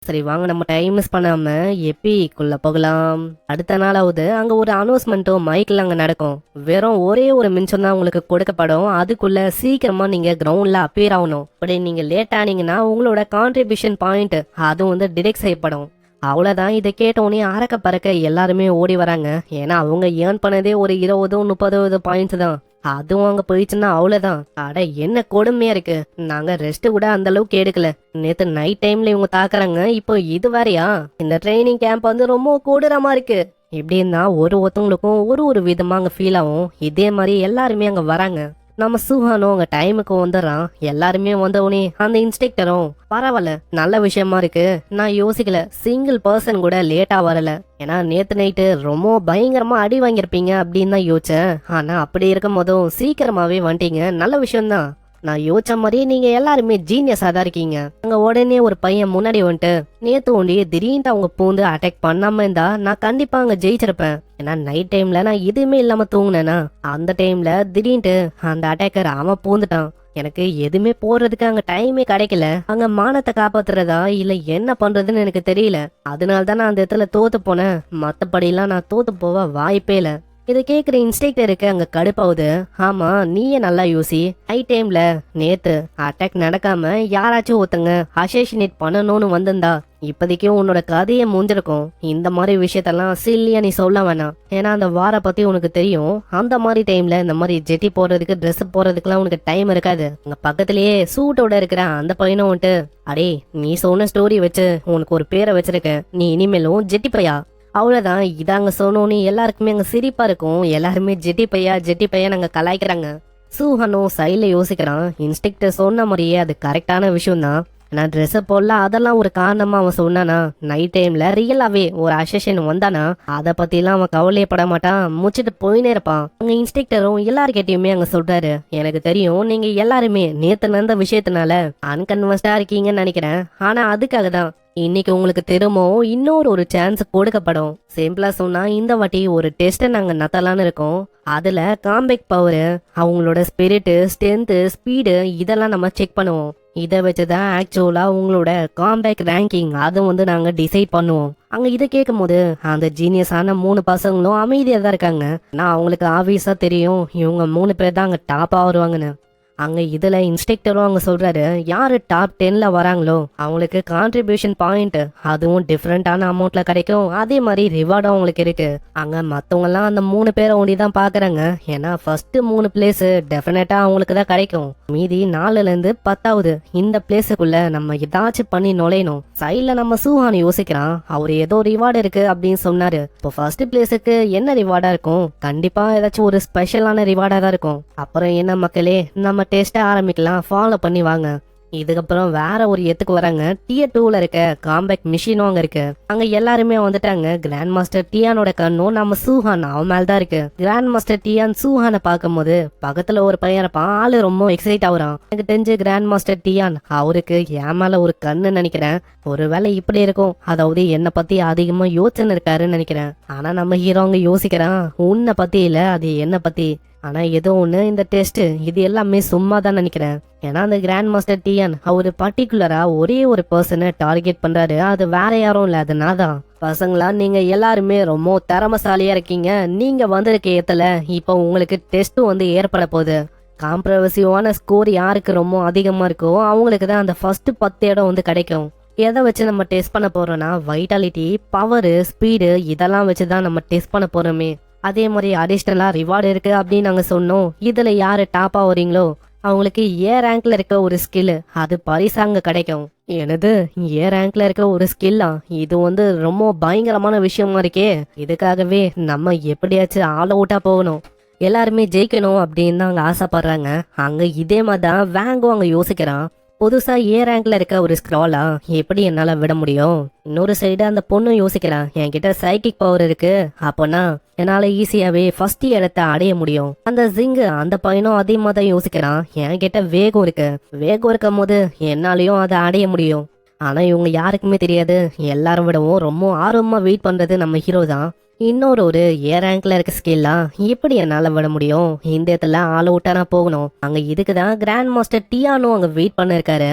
சரி வாங்க நம்ம டைம் மிஸ் பண்ணாம எப்பிக்குள்ள போகலாம். அடுத்த நாளாவது அங்க ஒரு அனௌன்ஸ்மெண்ட்டும் மைக்ல அங்க நடக்கும். வெறும் ஒரே ஒரு மின்சம் தான் உங்களுக்கு கொடுக்கப்படும். அதுக்குள்ள சீக்கிரமா நீங்க கிரவுண்ட்ல அப்பியர் ஆகணும். அப்படி நீங்க லேட் ஆனீங்கன்னா உங்களோட கான்ட்ரிபியூஷன் பாயிண்ட் அதுவும் வந்து டிடெக்ட் செய்யப்படும். அவ்வளவுதான். இதை கேட்டோடனே அறக்க பறக்க எல்லாருமே ஓடி வராங்க. ஏன்னா அவங்க ஏர்ன் பண்ணதே ஒரு 20-30 பாயிண்ட்ஸ் தான். அதுவும் அங்க போயிடுச்சுன்னா அவ்வளவுதான். அட என்ன கொடுமையா இருக்கு. நாங்க ரெஸ்ட் கூட அந்த அளவுக்கு எடுக்கல. நேத்து நைட் டைம்ல இவங்க தாக்குறாங்க. இப்போ இது வேறயா? இந்த ட்ரைனிங் கேம்ப் வந்து ரொம்ப கொடூரமா இருக்கு. இப்படின்னா ஒருத்தவங்களுக்கும் ஒரு விதமா அங்க ஃபீல் ஆகும். இதே மாதிரி எல்லாருமே அங்க வராங்க. நம்ம சுஹானும் அங்க டைமுக்கு வந்துடுறான். எல்லாருமே வந்தவனே அந்த இன்ஸ்ட்ரக்டரும் பரவாயில்ல நல்ல விஷயமா இருக்கு. நான் யோசிக்கல சிங்கிள் பர்சன் கூட லேட்டா வரல. ஏன்னா நேத்து நைட்டு ரொம்ப பயங்கரமா அடி வாங்கியிருப்பீங்க அப்படின்னு தான் யோசிச்சேன். ஆனா அப்படி இருக்கும் போதும் சீக்கிரமாவே வந்துட்டீங்க. நல்ல விஷயம்தான். நான் யோசிச்ச மாதிரியே நீங்க எல்லாருமே ஜீனியஸா தான் இருக்கீங்க. அங்க உடனே ஒரு பையன் முன்னாடி வந்துட்டு நேத்து ஒண்டி திடீர்னு அவங்க பூந்து அட்டாக் பண்ணாம இருந்தா நான் கண்டிப்பா அங்க ஜெயிச்சிருப்பேன். ஏன்னா நைட் டைம்ல நான் எதுவுமே இல்லாம தூங்குனேனா அந்த டைம்ல திடீர்னு அந்த அட்டாக்கர் அவன் பூந்துட்டான். எனக்கு எதுவுமே போடுறதுக்கு அங்க டைமே கிடைக்கல. அங்க மானத்தை காப்பாத்துறதா இல்ல என்ன பண்றதுன்னு எனக்கு தெரியல. அதனாலதான் நான் அந்த இடத்துல தோத்து போனேன். மத்தபடி எல்லாம் நான் தோத்து போக வாய்ப்பே இல்ல. இதை கேக்குற இன்ஸ்ட்ரக்டருக்கு அங்க கடுப்பாவுது. ஆமா நீயே நல்லா யோசி. ஹை டைம்ல நேத்து அட்டாக் நடக்காம யாராச்சும் ஒருத்தங்க அசேஷனேட் பண்ணணும்னு வந்திருந்தா இப்போதைக்கு உன்னோட கதையை முடிஞ்சிருக்கும். இந்த மாதிரி விஷயத்தெல்லாம் சில்லியா நீ சொல்ல வேணாம். ஏன்னா அந்த வார பத்தி உனக்கு தெரியும். அந்த மாதிரி டைம்ல இந்த மாதிரி ஜெட்டி போடுறதுக்கு ட்ரெஸ் போடுறதுக்குலாம் உனக்கு டைம் இருக்காது. உங்க பக்கத்திலேயே சூட்டோட இருக்கிற அந்த பையனும் வந்துட்டு அடே நீ சொன்ன ஸ்டோரி வச்சு உனக்கு ஒரு பேரை வச்சிருக்க. நீ இனிமேலும் ஜெட்டி பையா. அவ்வளவுதான். இதாங்க சொன்னோன்னு எல்லாருக்குமே அங்க சிரிப்பா இருக்கும். எல்லாருமே ஜெட்டி பையா நாங்க கலாய்க்கிறாங்க. சூஹனோ சைட்ல யோசிக்கிறான். இன்ஸ்ட்ரக்டர் சொன்ன மாதிரியே அது கரெக்டான விஷயம் தான். நான் ட்ரெஸ் போடல அதெல்லாம் ஒரு காரணமா அவன் சொன்னானா? நைட் டைம்ல ரியலாவே ஒரு அசேஷன் வந்தானா அத பத்தி எல்லாம் அவன் கவலையப்பட மாட்டான். முடிச்சிட்டு போயினே இருப்பான். அங்க இன்ஸ்ட்ரக்டரும் எல்லார்கிட்டயுமே அங்க சொல்றாரு, எனக்கு தெரியும் நீங்க எல்லாருமே நேத்து நடந்த விஷயத்தினால அன்கன்வர்ஸ்டா இருக்கீங்கன்னு நினைக்கிறேன். ஆனா அதுக்காக தான் இன்னைக்கு உங்களுக்கு திரும்பவும் இன்னொரு சான்ஸ் கொடுக்கப்படும். சிம்பிளா சொன்னா இந்த வாட்டி ஒரு டெஸ்ட் நாங்க நடத்தலான்னு இருக்கோம். அதுல காம்பேக் பவர், அவங்களோட ஸ்பிரிட், ஸ்ட்ரென்த், ஸ்பீடு இதெல்லாம் நம்ம செக் பண்ணுவோம். இதை வச்சுதான் ஆக்சுவலா உங்களோட காம்பேக் ரேங்கிங் அதை வந்து நாங்க டிசைட் பண்ணுவோம். அங்க இதை கேட்கும் போது அந்த ஜீனியஸான 3 பசங்களும் அமைதியா தான் இருக்காங்க. நான் அவங்களுக்கு ஆபீஸா தெரியும் இவங்க 3 பேர் தான் அங்க டாப்பா வருவாங்கன்னு. அங்க இதுல இன்ஸ்ட்ரக்டரும் அங்க சொல்றாரு, யாரு டாப் 10ல வராங்களோ அவங்களுக்கு கான்ட்ரிபியூஷன் பாயிண்ட் அதுவும் டிஃப்ரெண்டான அமௌண்ட்ல கிடைக்கும். அதே மாதிரி ரிவார்டும் அவங்களுக்கு இருக்கு. அங்க மத்தவங்க எல்லாம் அந்த 3 பேரை ஒண்டிதான் பாக்குறாங்க. ஏன்னா ஃபர்ஸ்ட் 3 பிளேஸ் டெஃபினட்டா அவங்களுக்கு தான் கிடைக்கும். மீதி 4ல இருந்து 10வது இந்த பிளேஸுக்குள்ள நம்ம ஏதாச்சும் பண்ணி நுழையணும். சைட்ல நம்ம சூஹான் யோசிக்கிறான். அவரு ஏதோ ரிவார்டு இருக்கு அப்படின்னு சொன்னாரு. இப்போ ஃபர்ஸ்ட் பிளேஸுக்கு என்ன ரிவார்டா இருக்கும்? கண்டிப்பா ஏதாச்சும் ஒரு ஸ்பெஷலான ரிவார்டா தான் இருக்கும். அப்புறம் என்ன மக்களே, நம்ம டெஸ்ட் ஆரம்பிக்கலாம். ஃபாலோ பண்ணி வாங்க. இதுக்கப்புறம் வேற ஒரு எத்துக்கு வராங்க. டியர் 2ல இருக்க காம்பேக்ட் மிஷினும் அங்க இருக்கு. அங்க எல்லாருமே வந்துட்டாங்க. கிராண்ட் மாஸ்டர் டியானோட கண்ணும் நம்ம சூஹான் அவன் மேல்தான் இருக்கு. கிராண்ட் மாஸ்டர் டியான் சூஹானை பார்க்கும் போது பக்கத்துல ஒரு பையன் இருப்பான். ஆளு ரொம்ப எக்ஸைட் ஆகுறான். எனக்கு தெரிஞ்சு கிராண்ட் மாஸ்டர் டியான் அவருக்கு என் மேல ஒரு கண்ணு நினைக்கிறேன். ஒருவேளை இப்படி இருக்கும். அதாவது என்ன பத்தி அதிகமா யோசனை இருக்காருன்னு நினைக்கிறேன். ஆனா நம்ம ஹீரோ அங்க யோசிக்கிறான், உன்னை பத்தி இல்ல அது என்ன பத்தி. ஆனா ஏதோ ஒண்ணு இந்த டெஸ்ட் இது எல்லாமே சும்மா தான் நினைக்கிறேன். ஏன்னா அந்த கிராண்ட் மாஸ்டர் டியான் அவரு பர்டிகுலரா ஒரே ஒரு பர்சனை டார்கெட் பண்றாரு. அது வேற யாரும் இல்ல, அது நான் தான். பசங்களா நீங்க எல்லாருமே ரொம்ப திறமசாலியா இருக்கீங்க. நீங்க வந்திருக்க ஏத்துல இப்ப உங்களுக்கு டெஸ்ட் வந்து ஏற்பட போகுது. காம்ப்ரவசிவான ஸ்கோர் யாருக்கு ரொம்ப அதிகமா இருக்கோ அவங்களுக்கு தான் அந்த ஃபர்ஸ்ட் 10 இடம் வந்து கிடைக்கும். எதை வச்சு நம்ம டெஸ்ட் பண்ண போறோம்னா வைட்டாலிட்டி, பவர், ஸ்பீடு இதெல்லாம் வச்சுதான் நம்ம டெஸ்ட் பண்ண போறோமே. அதே மாதிரி அடிஷ்னலா ரிவார்டு இருக்கு அப்படின்னு நாங்க சொன்னோம். இதுல யாரு டாப்பா வரீங்களோ அவங்களுக்கு ஏ ரேங்க்ல இருக்க ஒரு ஸ்கில் அது பரிசாங்க கிடைக்கும். எனது ஏ ரேங்க்ல இருக்க ஒரு ஸ்கில்லா? இது வந்து ரொம்ப பயங்கரமான விஷயமா இருக்கே. இதுக்காகவே நம்ம எப்படியாச்சும் ஆல் அவுட்டா போகணும். எல்லாருமே ஜெயிக்கணும் அப்படின்னு தான் அங்க ஆசைப்படுறாங்க. அங்க இதே மாதிரிதான் வேங்கும் அங்க யோசிக்கிறான். புதுசா ஏ ரேங்க்ல இருக்க ஒரு ஸ்க்ராலா எப்படி என்னால விட முடியும்? இன்னொரு சைடு அந்த பொண்ணு யோசிக்கிறான், என்கிட்ட சைக்கிக் பவர் இருக்கு, அப்போனா என்னால ஈஸியாவே ஃபர்ஸ்ட் இடத்தை அடைய முடியும். அந்த ஜிங்கு அந்த பையனும் அதே மாதிரி யோசிக்கிறான், என்கிட்ட வேகம் இருக்கு, வேகம் இருக்கும் போது என்னாலையும் அதை அடைய முடியும். ஆனா இவங்க யாருக்குமே தெரியாது, எல்லாரும் விடவும் ரொம்ப ஆர்வமா வெயிட் பண்றது நம்ம ஹீரோ தான். இன்னொரு ஏ ரேங்க்ல இருக்க ஸ்கில்லாம் எப்படி என்னால விட முடியும், இந்த இடத்துல ஆள் விட்டா நான் போகணும். அங்க இதுக்குதான் கிராண்ட் மாஸ்டர் டியானோ அங்க வெயிட் பண்ண இருக்காரு.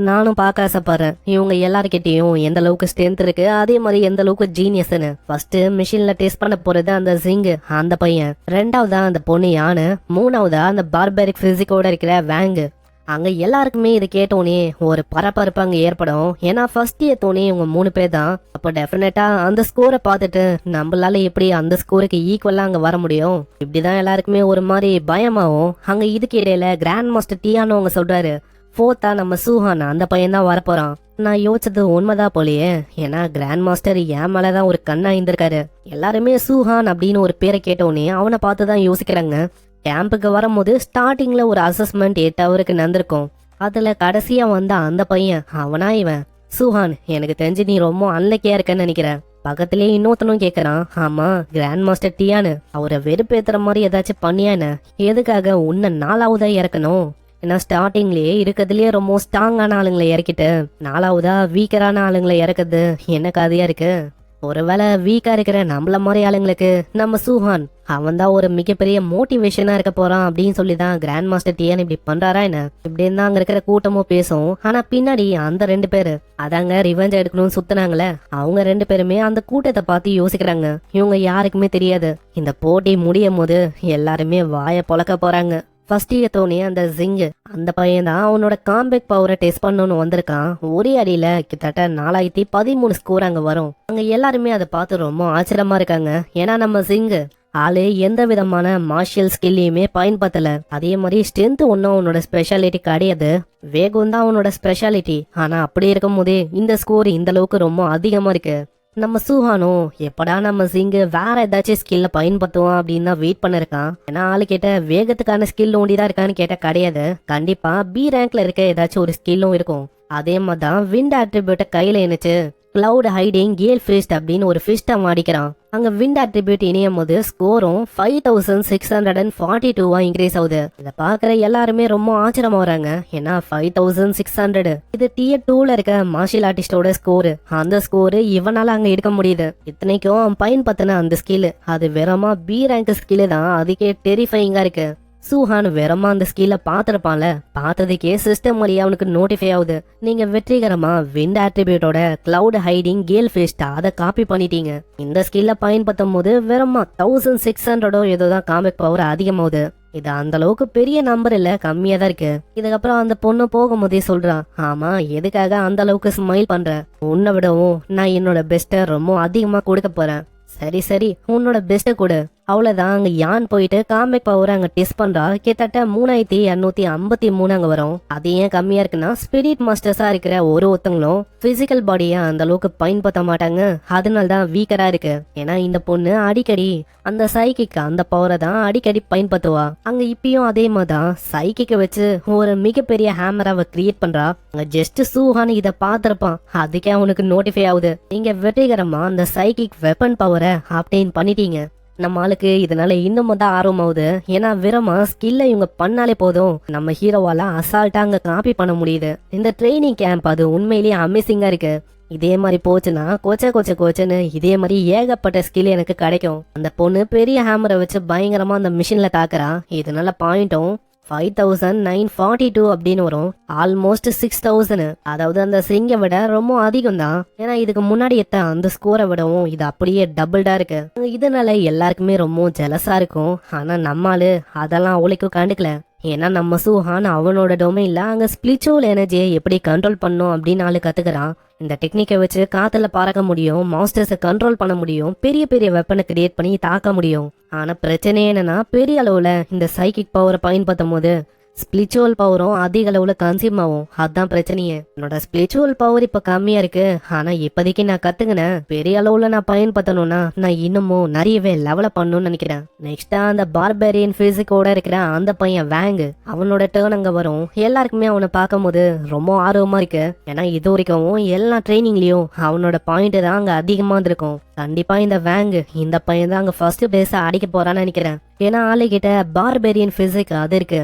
நானும் பார்க்க ஆசைப்படுறேன் இவங்க எல்லாருக்கிட்டையும் எந்த அளவுக்கு ஸ்ட்ரென்த் இருக்கு, அதே மாதிரி எந்த அளவுக்கு ஜீனியஸ்னு. ஃபர்ஸ்ட் மிஷின்ல டெஸ்ட் பண்ண போறது அந்த ஜிங்கு அந்த பையன், ரெண்டாவதா அந்த பொண்ணு யானு, மூணாவதா அந்த பார்பரிக் பிசிக்கோட இருக்கிற வேங்கு. அங்க எல்லாருக்குமே இதை கேட்டோன்னே ஒரு பரபரப்பு அங்க ஏற்படும். ஏன்னா ஃபர்ஸ்ட் ஏத்தோனே இவங்க 3 பேர் தான். அப்போ டெஃபினட்டா அந்த ஸ்கோரை பார்த்துட்டு நம்மளால எப்படி அந்த ஸ்கோருக்கு ஈக்குவலா அங்க வர முடியும், இப்படிதான் எல்லாருக்குமே ஒரு மாதிரி பயமாவும். அங்க இதுக்கு இடையில கிராண்ட் மாஸ்டர் டியானோ அவங்க சொல்றாரு, ஃபோர்த்தா நம்ம சூஹான் அந்த பையன் தான் வரப்போறான். நான் யோசிச்சது உண்மைதான் போலயே, ஏன்னா கிராண்ட் மாஸ்டர் என் மேலதான் ஒரு கண்ணா இருந்திருக்காரு. எல்லாருமே சூஹான் அப்படின்னு ஒரு பேரை கேட்டோன்னே அவனை பார்த்துதான் யோசிக்கிறாங்க. கேம்புக்கு வரும்போது ஸ்டார்டிங்ல ஒரு அசஸ்மெண்ட் 8 ஹவருக்கு நடந்திருக்கும். அதுல கடைசியா வந்த அந்த பையன் அவனா இவன் சுஹான். எனக்கு தெரிஞ்சு நீ ரொம்ப அன்லக்கியா இருக்கன்னு நினைக்கிறேன். பக்கத்திலேயே இன்னொருத்தனும் கேக்குறான், ஆமா கிராண்ட் மாஸ்டர் டியானு அவரை வெறுப்பேத்துற மாதிரி ஏதாச்சும் பண்ணியானு, எதுக்காக உன்னை 4ஆவதா இறக்கணும்? ஏன்னா ஸ்டார்டிங்லயே இருக்கிறதுலயே ரொம்ப ஸ்ட்ராங்கான ஆளுங்களை இறக்கிட்டு 4ஆவதா வீக்கரான ஆளுங்களை இறக்குது என்ன கதையா இருக்கு? ஒருவேளை வீக்கா இருக்கிற நம்மள மாதிரி ஆளுங்களுக்கு நம்ம சூஹான் அவன் தான் ஒரு மிகப்பெரிய மோட்டிவேஷனா இருக்க போறான் அப்படின்னு சொல்லிதான் கிராண்ட் மாஸ்டர் டியான் இப்படி பண்றாரா என்ன? இப்படின்னு தான் அங்க இருக்கிற கூட்டமும் பேசும். ஆனா பின்னாடி அந்த 2 பேரு அதாங்க ரிவெஞ்ச் எடுக்கணும்னு சுத்தினாங்களே, அவங்க 2 பேருமே அந்த கூட்டத்தை பார்த்து யோசிக்கிறாங்க. இவங்க யாருக்குமே தெரியாது இந்த போட்டி முடியும் போது எல்லாருமே வாய பொளக்க போறாங்க. ஃபர்ஸ்ட் ஏத்தோனே அந்த ஜிங்கு அந்த பையன் தான் அவனோட காம்பேக் பவரை டெஸ்ட் பண்ணணும்னு வந்திருக்கான். ஒரே அடியில கிட்டத்தட்ட 4013 ஸ்கோர் அங்க வரும். அங்க எல்லாருமே அதை பார்த்து ரொம்ப ஆச்சரியமா இருக்காங்க. ஏன்னா நம்ம ஜிங்கு ஆளு எந்த விதமான மார்ஷியல் ஸ்கில்லையுமே பயன்படுத்தல. அதே மாதிரி ஸ்ட்ரென்த் ஒன்னும் அவனோட ஸ்பெஷாலிட்டி கிடையாது, வேகம் தான் அவனோட ஸ்பெஷாலிட்டி. ஆனா அப்படி இருக்கும் போதே இந்த ஸ்கோர் இந்த அளவுக்கு ரொம்ப அதிகமா இருக்கு. நம்ம சூஹானும் எப்படா நம்ம சிங்கு வேற ஏதாச்சும் ஸ்கில்ல பயன்படுத்துவோம் அப்படின்னு தான் வெயிட் பண்ணிருக்கான். ஏன்னா ஆளு கேட்ட வேகத்துக்கான ஸ்கில் ஒண்டிதான் இருக்கான்னு கேட்ட கிடையாது. கண்டிப்பா பி ரேங்க்ல இருக்க ஏதாச்சும் ஒரு ஸ்கில்லும் இருக்கும். அதே மாதிரி தான் விண்ட் ஆட்ரிபியூட்டை கையில இணைச்சு கிளவுட் ஹைடிங் கேல் ஃபிஸ்ட் அப்படின்னு ஒரு ஃபிஸ்ட் அவன் அடிக்கிறான். அங்க விண்ட் ஆட்ரிபியூட் இணையும் போது ஸ்கோரும் 5642 இன்க்ரீஸ் ஆகுது. இதை பாக்குற எல்லாருமே ரொம்ப ஆச்சரியமா வராங்க. ஏன்னா 5600 இது டியர் 2ல இருக்க மார்ஷியல் ஆர்டிஸ்டோட ஸ்கோரு. அந்த ஸ்கோரு இவனால அங்க எடுக்க முடியுது. இத்தனைக்கும் அவன் பயன்படுத்தின அந்த ஸ்கில் அது வெறுமா பி ரேங்க் ஸ்கில் தான். அதுக்கே டெரிஃபைங்கா இருக்கு. சூஹான் வெறுமா அந்த ஸ்கில்ல பாத்திருப்பான்ல, பார்த்ததுக்கே சிஸ்டம் வழியா அவனுக்கு நோட்டிஃபை ஆகுது, நீங்க வெற்றிகரமா விண்ட் ஆட்ரிபியூட்டோட கிளவுட் ஹைடிங் கேல் ஃபிஸ்ட் அதை காப்பி பண்ணிட்டீங்க. இந்த ஸ்கில்ல பயன்படுத்தும் போது வெறுமா 1600 ஏதோதான் காமிக் பவர் அதிகமாகுது. இது அந்த அளவுக்கு பெரிய நம்பர் இல்ல, கம்மியா தான் இருக்கு. இதுக்கப்புறம் அந்த பொண்ணு போகும்போதே சொல்றான், ஆமா எதுக்காக அந்த அளவுக்கு ஸ்மைல் பண்ற? உன்னை விடவும் நான் என்னோட பெஸ்ட ரொம்ப அதிகமா கொடுக்க போறேன். சரி சரி உன்னோட பெஸ்ட கொடு. அவ்வளவுதான். அங்க யான் போயிட்டு காம்பேக் பவர் அங்க டெஸ்ட் பண்றா. கிட்டத்தட்ட 3253 அங்க வரும். அது ஏன் கம்மியா இருக்குன்னா ஸ்பிரிட் மாஸ்டர்ஸா இருக்கிற ஒருத்தங்களும் பிசிக்கல் பாடிய அந்த அளவுக்கு பயன்படுத்த மாட்டாங்க. அதனாலதான் வீக்கரா இருக்கு. ஏன்னா இந்த பொண்ணு அடிக்கடி அந்த சைக்கிக் அந்த பவரை தான் அடிக்கடி பயன்படுத்துவா. அங்க இப்பயும் அதே மாதிரிதான் சைக்கிக்க வச்சு ஒரு மிகப்பெரிய ஹேமராவை கிரியேட் பண்றா. அங்க ஜஸ்ட் சூஹான் இதை பாத்திருப்பான். அதுக்கே அவனுக்கு நோட்டிஃபை ஆகுது, நீங்க வெற்றிகரமா அந்த சைக்கிக் வெப்பன் பவரை ஆப்டெயின் பண்ணிட்டீங்க. நம்ம ஆளுக்கு இதனால இன்னும் தான் ஆர்வம் ஆகுது. ஏன்னா வெறுமா ஸ்கில்ல இவங்க பண்ணாலே போதும் நம்ம ஹீரோவால அசால்ட்டா அங்க காப்பி பண்ண முடியுது. இந்த ட்ரைனிங் கேம்ப் அது உண்மையிலேயே அமேசிங்கா இருக்கு. இதே மாதிரி போச்சுன்னா கோச்சன்னு இதே மாதிரி ஏகப்பட்ட ஸ்கில் எனக்கு கிடைக்கும். அந்த பொண்ணு பெரிய ஹேமரை வச்சு பயங்கரமா அந்த மிஷின்ல தாக்குறா. இதனால பாயிண்ட்டும் 5942 அப்படின்னு வரும். ஆல்மோஸ்ட் 6000. அதாவது அந்த சிங்கை விட ரொம்ப அதிகம் தான். ஏன்னா இதுக்கு முன்னாடி எத்த அந்த ஸ்கோரை விடவும் இது அப்படியே டபுள்டா இருக்கு. இதனால எல்லாருக்குமே ரொம்ப ஜெலஸா இருக்கும். ஆனா நம்மாலு அதெல்லாம் அவளுக்கும் கண்டுக்கல. ஏன்னா நம்ம சூஹான் அவனோட டொமைன்ல அங்க ஸ்பிரிச்சுவல் எனர்ஜியை எப்படி கண்ட்ரோல் பண்ணும் அப்படின்னு ஆளு கத்துக்கிறான். இந்த டெக்னிக்கை வச்சு காத்துல பறக்க முடியும், மாஸ்டர்ஸை கண்ட்ரோல் பண்ண முடியும், பெரிய பெரிய வெப்பனை கிரியேட் பண்ணி தாக்க முடியும். ஆனா பிரச்சனை என்னன்னா பெரிய அளவுல இந்த சைக்கிக் பவரை பயன்படுத்தும் போது ஸ்பிரிச்சுவல் பவரும் அதிக அளவுல கன்சியூம் ஆகும். அதுதான் பிரச்சனையே. என்னோட ஸ்பிரிச்சுவல் பவர் இப்ப கம்மியா இருக்கு. ஆனா இப்போதைக்கு நான் கத்துக்கினேன், பெரிய அளவுல நான் பயன்படுத்தணும்னா நான் இன்னமும் நிறையவே லெவலப் பண்ணணும்னு நினைக்கிறேன். நெக்ஸ்டா அந்த பார்பேரியன் பிசிக்கோட இருக்கிற அந்த பையன் வேங்கு அவனோட டேர்ன் அங்க வரும். எல்லாருக்குமே அவனை பார்க்கும் போது ரொம்ப ஆர்வமா இருக்கு. ஏன்னா இது வரைக்கும் எல்லா ட்ரைனிங்லயும் அவனோட பாயிண்ட் தான் அங்க அதிகமா இருந்திருக்கும். கண்டிப்பா இந்த வேங்கு இந்த பையன் தான் அங்க ஃபர்ஸ்ட் பேஸ அடிக்க போறான்னு நினைக்கிறேன். ஏன்னா ஆளு கிட்ட பார்பேரியன் பிசிக் அது இருக்கு.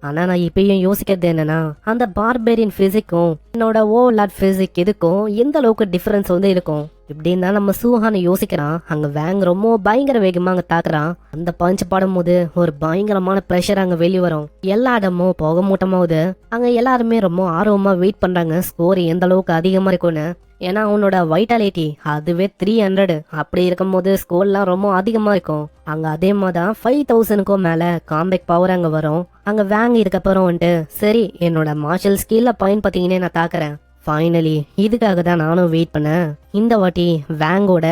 ஆனா நான் இப்பயும் யோசிக்கிறது என்னன்னா, அந்த பார்பேரியன் பிசிக்கும் என்னோட ஓவர்லாட் பிசிக் இதுக்கும் எந்த அளவுக்கு டிஃபரன்ஸ் வந்து இருக்கும் இப்படின்னு தான் நம்ம சூஹானை யோசிக்கிறான். அங்க வேங் ரொம்ப பயங்கர வேகமா அங்க தாக்குறான். அந்த பஞ்ச் படும் போது ஒரு பயங்கரமான ப்ரெஷர் அங்க வெளியே வரும். எல்லா இடமும் புகை மூட்டமாவது. அங்க எல்லாருமே ரொம்ப ஆர்வமா வெயிட் பண்றாங்க ஸ்கோர் எந்த அளவுக்கு அதிகமா இருக்கும்னு. ஏன்னா அவனோட வைட்டாலிட்டி அதுவே 300. அப்படி இருக்கும் போது ஸ்கோர்லாம் ரொம்ப அதிகமா இருக்கும். அங்க அதே மாதிரிதான் 5000க்கும் மேல காம்பேக் பவர் அங்க வரும். அங்க வேங் இதுக்கப்புறம் வந்துட்டு சரி என்னோட மார்ஷல் ஸ்கில்ல பயன்படுத்திங்கன்னே நான் தாக்குறேன். ஃபைனலி இதுக்காக தான் நானும் வெயிட் பண்ணேன். இந்த வாட்டி வேங்கோட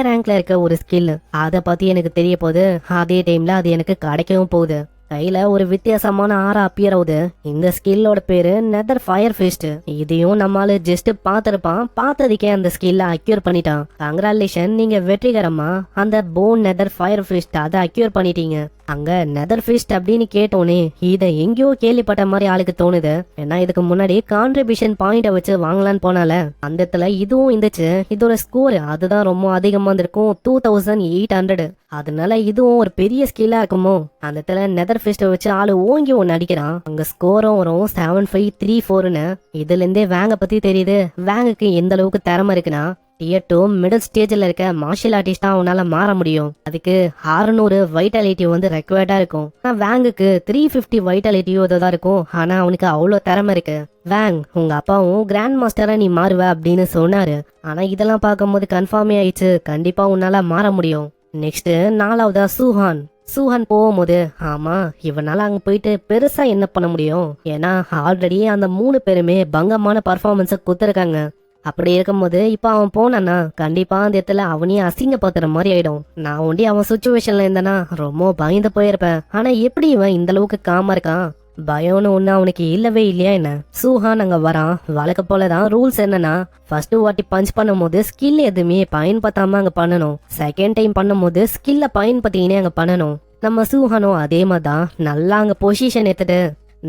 ரேங்க்ல இருக்க ஒரு ஸ்கில் அதை பத்தி எனக்கு தெரிய போகுது. அதே டைம்ல அது எனக்கு கிடைக்கவும் போகுது. கையில ஒரு வித்தியாசமான ஆரா அப்பியர் ஆகுது. இந்த ஸ்கில்லோட பேரு நெதர் ஃபயர் ஃபிஸ்ட். இதையும் நம்மளால ஜஸ்ட் பாத்திருப்பான். பார்த்ததுக்கே அந்த ஸ்கில்ல அக்யூர் பண்ணிட்டான். கங்க்ராச்சுலேஷன், நீங்க வெற்றிகரமா அந்த போன் நெதர் ஃபயர் ஃபிஸ்ட் அதை அக்யூர் பண்ணிட்டீங்க. அங்க நெதர் ஃபிஸ்ட் அப்படின்னு கேட்டோன்னே இதை எங்கேயோ கேள்விப்பட்ட மாதிரி ஆளுக்கு தோணுது. ஏன்னா இதுக்கு முன்னாடி கான்ட்ரிபியூஷன் பாயிண்ட வச்சு வாங்கலான்னு போனால அந்த இடத்துல இதுவும் இருந்துச்சு. இதோட ஸ்கோர் அதுதான் ரொம்ப அதிகமா இருந்திருக்கும், 2800. அதனால இதுவும் ஒரு பெரிய ஸ்கில்லா இருக்குமோ. அந்த இடத்துல நெதர் ஃபிஸ்ட வச்சு ஆளு ஓங்கி ஒன்னு அடிக்கிறான். அங்க ஸ்கோரும் வரும் 7534ன்னு. இதுல இருந்தே வேங்க பத்தி தெரியுது வேங்குக்கு எந்த அளவுக்கு திறமை இருக்குன்னா, Tier 2 மிடில் ஸ்டேஜ்ல இருக்க மார்ஷியல் ஆர்டிஸ்டா அவனால மாற முடியும். அதுக்கு 600 வைட்டாலிட்டி வந்து ரெக்வயர்டா இருக்கும். ஆனா வேங்குக்கு 350 வைட்டாலிட்டியோ தான் இருக்கும். ஆனா அவனுக்கு அவ்வளோ திறமை இருக்கு. வேங், உங்க அப்பாவும் கிராண்ட் மாஸ்டரா நீ மாறுவ அப்படின்னு சொன்னாரு. ஆனா இதெல்லாம் பார்க்கும்போது கன்ஃபார்மே ஆயிடுச்சு, கண்டிப்பா உன்னால மாற முடியும். நெக்ஸ்ட் 4வதா சூஹான். சூஹான் போகும்போது ஆமா இவனால அங்க போயிட்டு பெருசா என்ன பண்ண முடியும். ஏன்னா ஆல்ரெடி அந்த 3 பேருமே பங்கமான பர்ஃபார்மன்ஸ குத்துருக்காங்க. அப்படி இருக்கும்போது இப்ப அவன் போனான்னா கண்டிப்பா அந்த இடத்துல அவனையும் அசிங்கப்படுத்துற மாதிரி ஆயிடும். நான் ஒண்டி அவன் சுச்சுவேஷன்ல இருந்தேன்னா ரொம்ப பயந்து போயிருப்பேன். ஆனா எப்படி இவன் இந்த அளவுக்கு காமா இருக்கான்? பயம்னு ஒண்ணு அவனுக்கு இல்லவே இல்லையா என்ன? சூஹான் அங்க வரான். வழக்க போலதான் ரூல்ஸ் என்னன்னா, ஃபர்ஸ்ட் வாட்டி பஞ்ச் பண்ணும் போது ஸ்கில் எதுவுமே பயன்படுத்தாம அங்க பண்ணணும். செகண்ட் டைம் பண்ணும் போது ஸ்கில்ல பயன்படுத்தினே அங்க பண்ணணும். நம்ம சூஹானும் அதே மாதிரிதான் நல்லா அங்க பொசிஷன் எடுத்துட்டு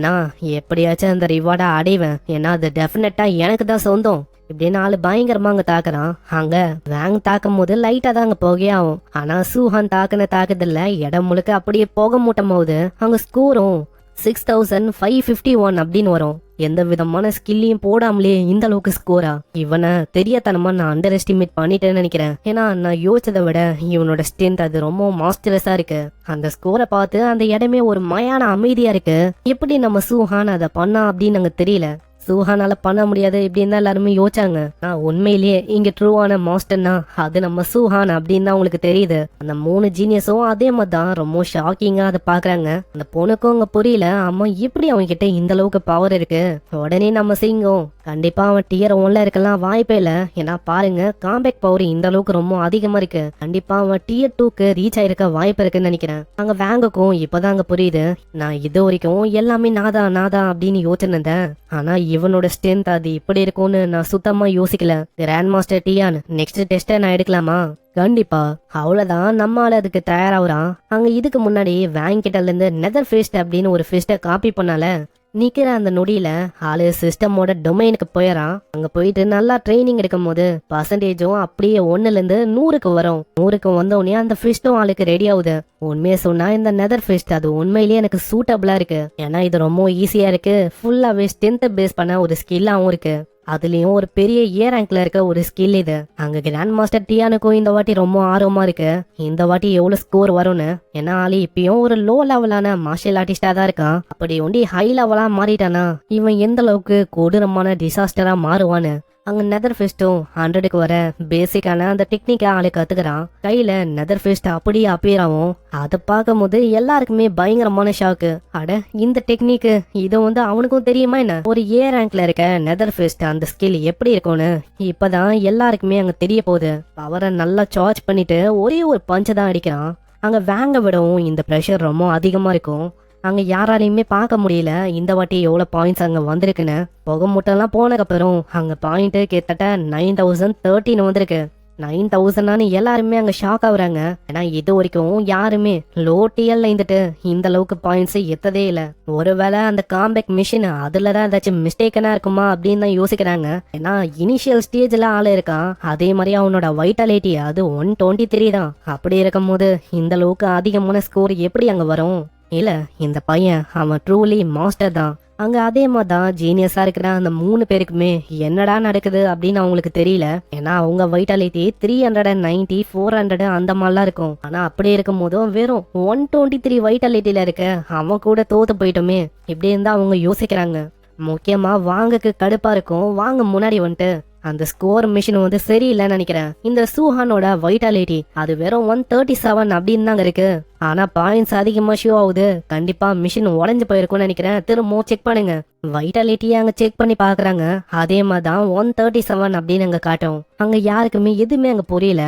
நான் எப்படியாச்சும் அந்த ரிவார்டா அடைவேன். ஏன்னா அது டெஃபினட்டா எனக்கு தான் சொந்தம் இப்படின்னு ஆளு பயங்கரமா அங்க தாக்குறான். அங்க வேங் தாக்கும் போது லைட்டா தான் அங்க புகையாகும். ஆனா சூஹான் தாக்குதில்ல, இடம் முழுக்க அப்படியே புகை மூட்டம் போகுது. அங்க ஸ்கோரும் 6551 அப்படின்னு வரும். எந்த விதமான ஸ்கில்லையும் போடாமலே இந்த அளவுக்கு ஸ்கோரா? இவனை தெரியாதனமா நான் அண்டர் எஸ்டிமேட் பண்ணிட்டேன்னு நினைக்கிறேன். ஏன்னா நான் யோசிச்சதை விட இவனோட ஸ்ட்ரென்த் அது ரொம்ப மாஸ்டரஸா இருக்கு. அந்த ஸ்கோரை பார்த்து அந்த இடமே ஒரு மயான அமைதியா இருக்கு. எப்படி நம்ம சூஹான் அதை பண்ணா அப்படின்னு அங்க தெரியல. சூஹானால பண்ண முடியாது இப்படின்னு தான் எல்லாருமே யோசிச்சாங்க. நான் உண்மையிலேயே இங்க ட்ரூவான மாஸ்டர்னா அது நம்ம சூஹான் அப்படின்னு தான் உங்களுக்கு தெரியுது. அந்த 3 ஜீனியஸும் அதே மாதிரி தான் ரொம்ப ஷாக்கிங்கா அதை பாக்குறாங்க. அந்த பொண்ணுக்கும் அங்க புரியல, அம்மா எப்படி அவன் கிட்ட இந்த அளவுக்கு பவர் இருக்கு. உடனே நம்ம சிங்கம் கண்டிப்பா அவன் Tier 1ல இருக்கலாம் வாய்ப்பே இல்ல. ஏன்னா பாருங்க காம்பேக் பவர் இந்த அளவுக்கு ரொம்ப அதிகமா இருக்கு. கண்டிப்பா அவன் Tier 2க்கு ரீச் ஆயிருக்க வாய்ப்பு இருக்குன்னு நினைக்கிறேன். அங்க வேங்குக்கும் இப்பதான் அங்க புரியுது, நான் இது வரைக்கும் எல்லாமே நாதா அப்படின்னு யோசிச்சிருந்தேன். ஆனா இவனோட ஸ்ட்ரென்த் அது இப்படி இருக்கும்னு நான் சுத்தமா யோசிக்கல. கிராண்ட் மாஸ்டர் டியான், நெக்ஸ்ட் டெஸ்ட நான் எடுக்கலாமா? கண்டிப்பா. அவ்வளவுதான், நம்மால அதுக்கு தயாராகுறான். அங்க இதுக்கு முன்னாடி வேங் கிட்ட இருந்து நெதர் ஃபிஸ்ட் அப்படின்னு ஒரு ஃபிஸ்ட காப்பி பண்ணால நிக்கிற அந்த நொடியில ஆளு சிஸ்டமோட டொமைனுக்கு போயிடறான். அங்க போயிட்டு நல்லா ட்ரைனிங் எடுக்கும் போது பர்சன்டேஜும் அப்படியே 1ல இருந்து 100க்கு வரும். 100க்கு வந்தோடனே அந்த ஃபிஸ்டும் ஆளுக்கு ரெடி ஆகுது. உண்மையை சொன்னா இந்த நெதர் ஃபிஸ்ட் அது உண்மையிலேயே எனக்கு சூட்டபிளா இருக்கு. ஏன்னா இது ரொம்ப ஈஸியா இருக்கு. ஃபுல்லாவே ஸ்ட்ரென்த் பேஸ் பண்ண ஒரு ஸ்கில்லாவும் இருக்கு. அதுலயும் ஒரு பெரிய ரேங்க்ல இருக்க ஒரு ஸ்கில் இது. அங்க கிராண்ட் மாஸ்டர் டியானுக்கும் இந்த வாட்டி ரொம்ப ஆர்வமா இருக்கு, இந்த வாட்டி எவ்வளவு ஸ்கோர் வரும்னு. ஏன்னா ஆளு இப்பயும் ஒரு லோ லெவலான மார்ஷியல் ஆர்டிஸ்டா தான் இருக்கான். அப்படி ஒண்டி ஹை லெவலா மாறிட்டானா இவன் எந்த அளவுக்கு கொடூரமான டிசாஸ்டரா மாறுவான்னு. அங்க நெதர் ஃபிஸ்டும் 100க்கு வர பேசிக்கான அந்த டெக்னிக்கை ஆளு கத்துக்கிறான். கையில நெதர் ஃபிஸ்ட் அப்படியே அப்பியர் ஆகும். அதை பார்க்கும் போது எல்லாருக்குமே பயங்கரமான ஷாக்கு. அட இந்த டெக்னிக்கு இது வந்து அவனுக்கும் தெரியுமா என்ன? ஒரு ரேங்க்ல இருக்க நெதர் ஃபிஸ்ட் அந்த ஸ்கில் எப்படி இருக்கும்னு இப்பதான் எல்லாருக்குமே அங்க தெரிய போகுது. பவரை நல்லா சார்ஜ் பண்ணிட்டு ஒரே ஒரு பஞ்சு தான் அடிக்கிறான். அங்க வேங்க விடவும் இந்த ப்ரெஷர் ரொம்ப அதிகமா இருக்கும். அங்க யாராலையுமே பார்க்க முடியல இந்த வாட்டி எவ்வளவு பாயிண்ட்ஸ் அங்க வந்திருக்குன்னு. புகை மூட்டெல்லாம் போனதுக்கப்புறம் அங்க பாயிண்ட் கிட்டத்தட்ட 9013 வந்திருக்கு. 9000 எல்லாருமே அங்க ஷாக் ஆகுறாங்க. ஏன்னா இது வரைக்கும் யாருமே லோ டிஎல்ல இருந்துட்டு இந்த அளவுக்கு பாயிண்ட்ஸ் எத்ததே இல்ல. ஒருவேளை அந்த காம்பேக் மிஷின் அதுலதான் ஏதாச்சும் மிஸ்டேக்கனா இருக்குமா அப்படின்னு தான் யோசிக்கிறாங்க. ஏன்னா இனிஷியல் ஸ்டேஜ்ல ஆளு இருக்கான். அதே மாதிரி அவனோட வைட்டாலிட்டி அது 123 தான். அப்படி இருக்கும் போது இந்த அளவுக்கு அதிகமான ஸ்கோர் எப்படி அங்க வரும்? இல்ல இந்த பையன் அவன் ட்ரூலி மாஸ்டர் தான். அங்க அதே மாதிரி தான் ஜீனியஸா இருக்கிற அந்த 3 பேருக்குமே என்னடா நடக்குது அப்படின்னு அவங்களுக்கு தெரியல. ஏன்னா அவங்க வைட்டாலிட்டி 390 400 அந்த மாதிரிலாம் இருக்கும். ஆனா அப்படி இருக்கும் போதும் வெறும் 123 வைட்டாலிட்டியில இருக்க அவன் கூட தோத்து போயிட்டோமே, இப்படி இருந்தா அவங்க யோசிக்கிறாங்க. முக்கியமா வாங்கக்கு கடுப்பா இருக்கும். வாங்க முன்னாடி வந்துட்டு அந்த ஸ்கோர் மிஷின் வந்து சரியில்லைன்னு நினைக்கிறேன். இந்த சூஹானோட வைட்டாலிட்டி அது வெறும் 137 அப்படின்னு தாங்க இருக்கு. ஆனா பாயிண்ட்ஸ் அதிகமா ஷோ ஆகுது. கண்டிப்பா மிஷின் உடஞ்சு போயிருக்கும்னு நினைக்கிறேன். திரும்பவும் செக் பண்ணுங்க. வைட்டாலிட்டியை அங்க செக் பண்ணி பாக்குறாங்க. அதே மாதிரிதான் 137 அப்படின்னு அங்க காட்டும். அங்க யாருக்குமே எதுவுமே அங்க புரியல.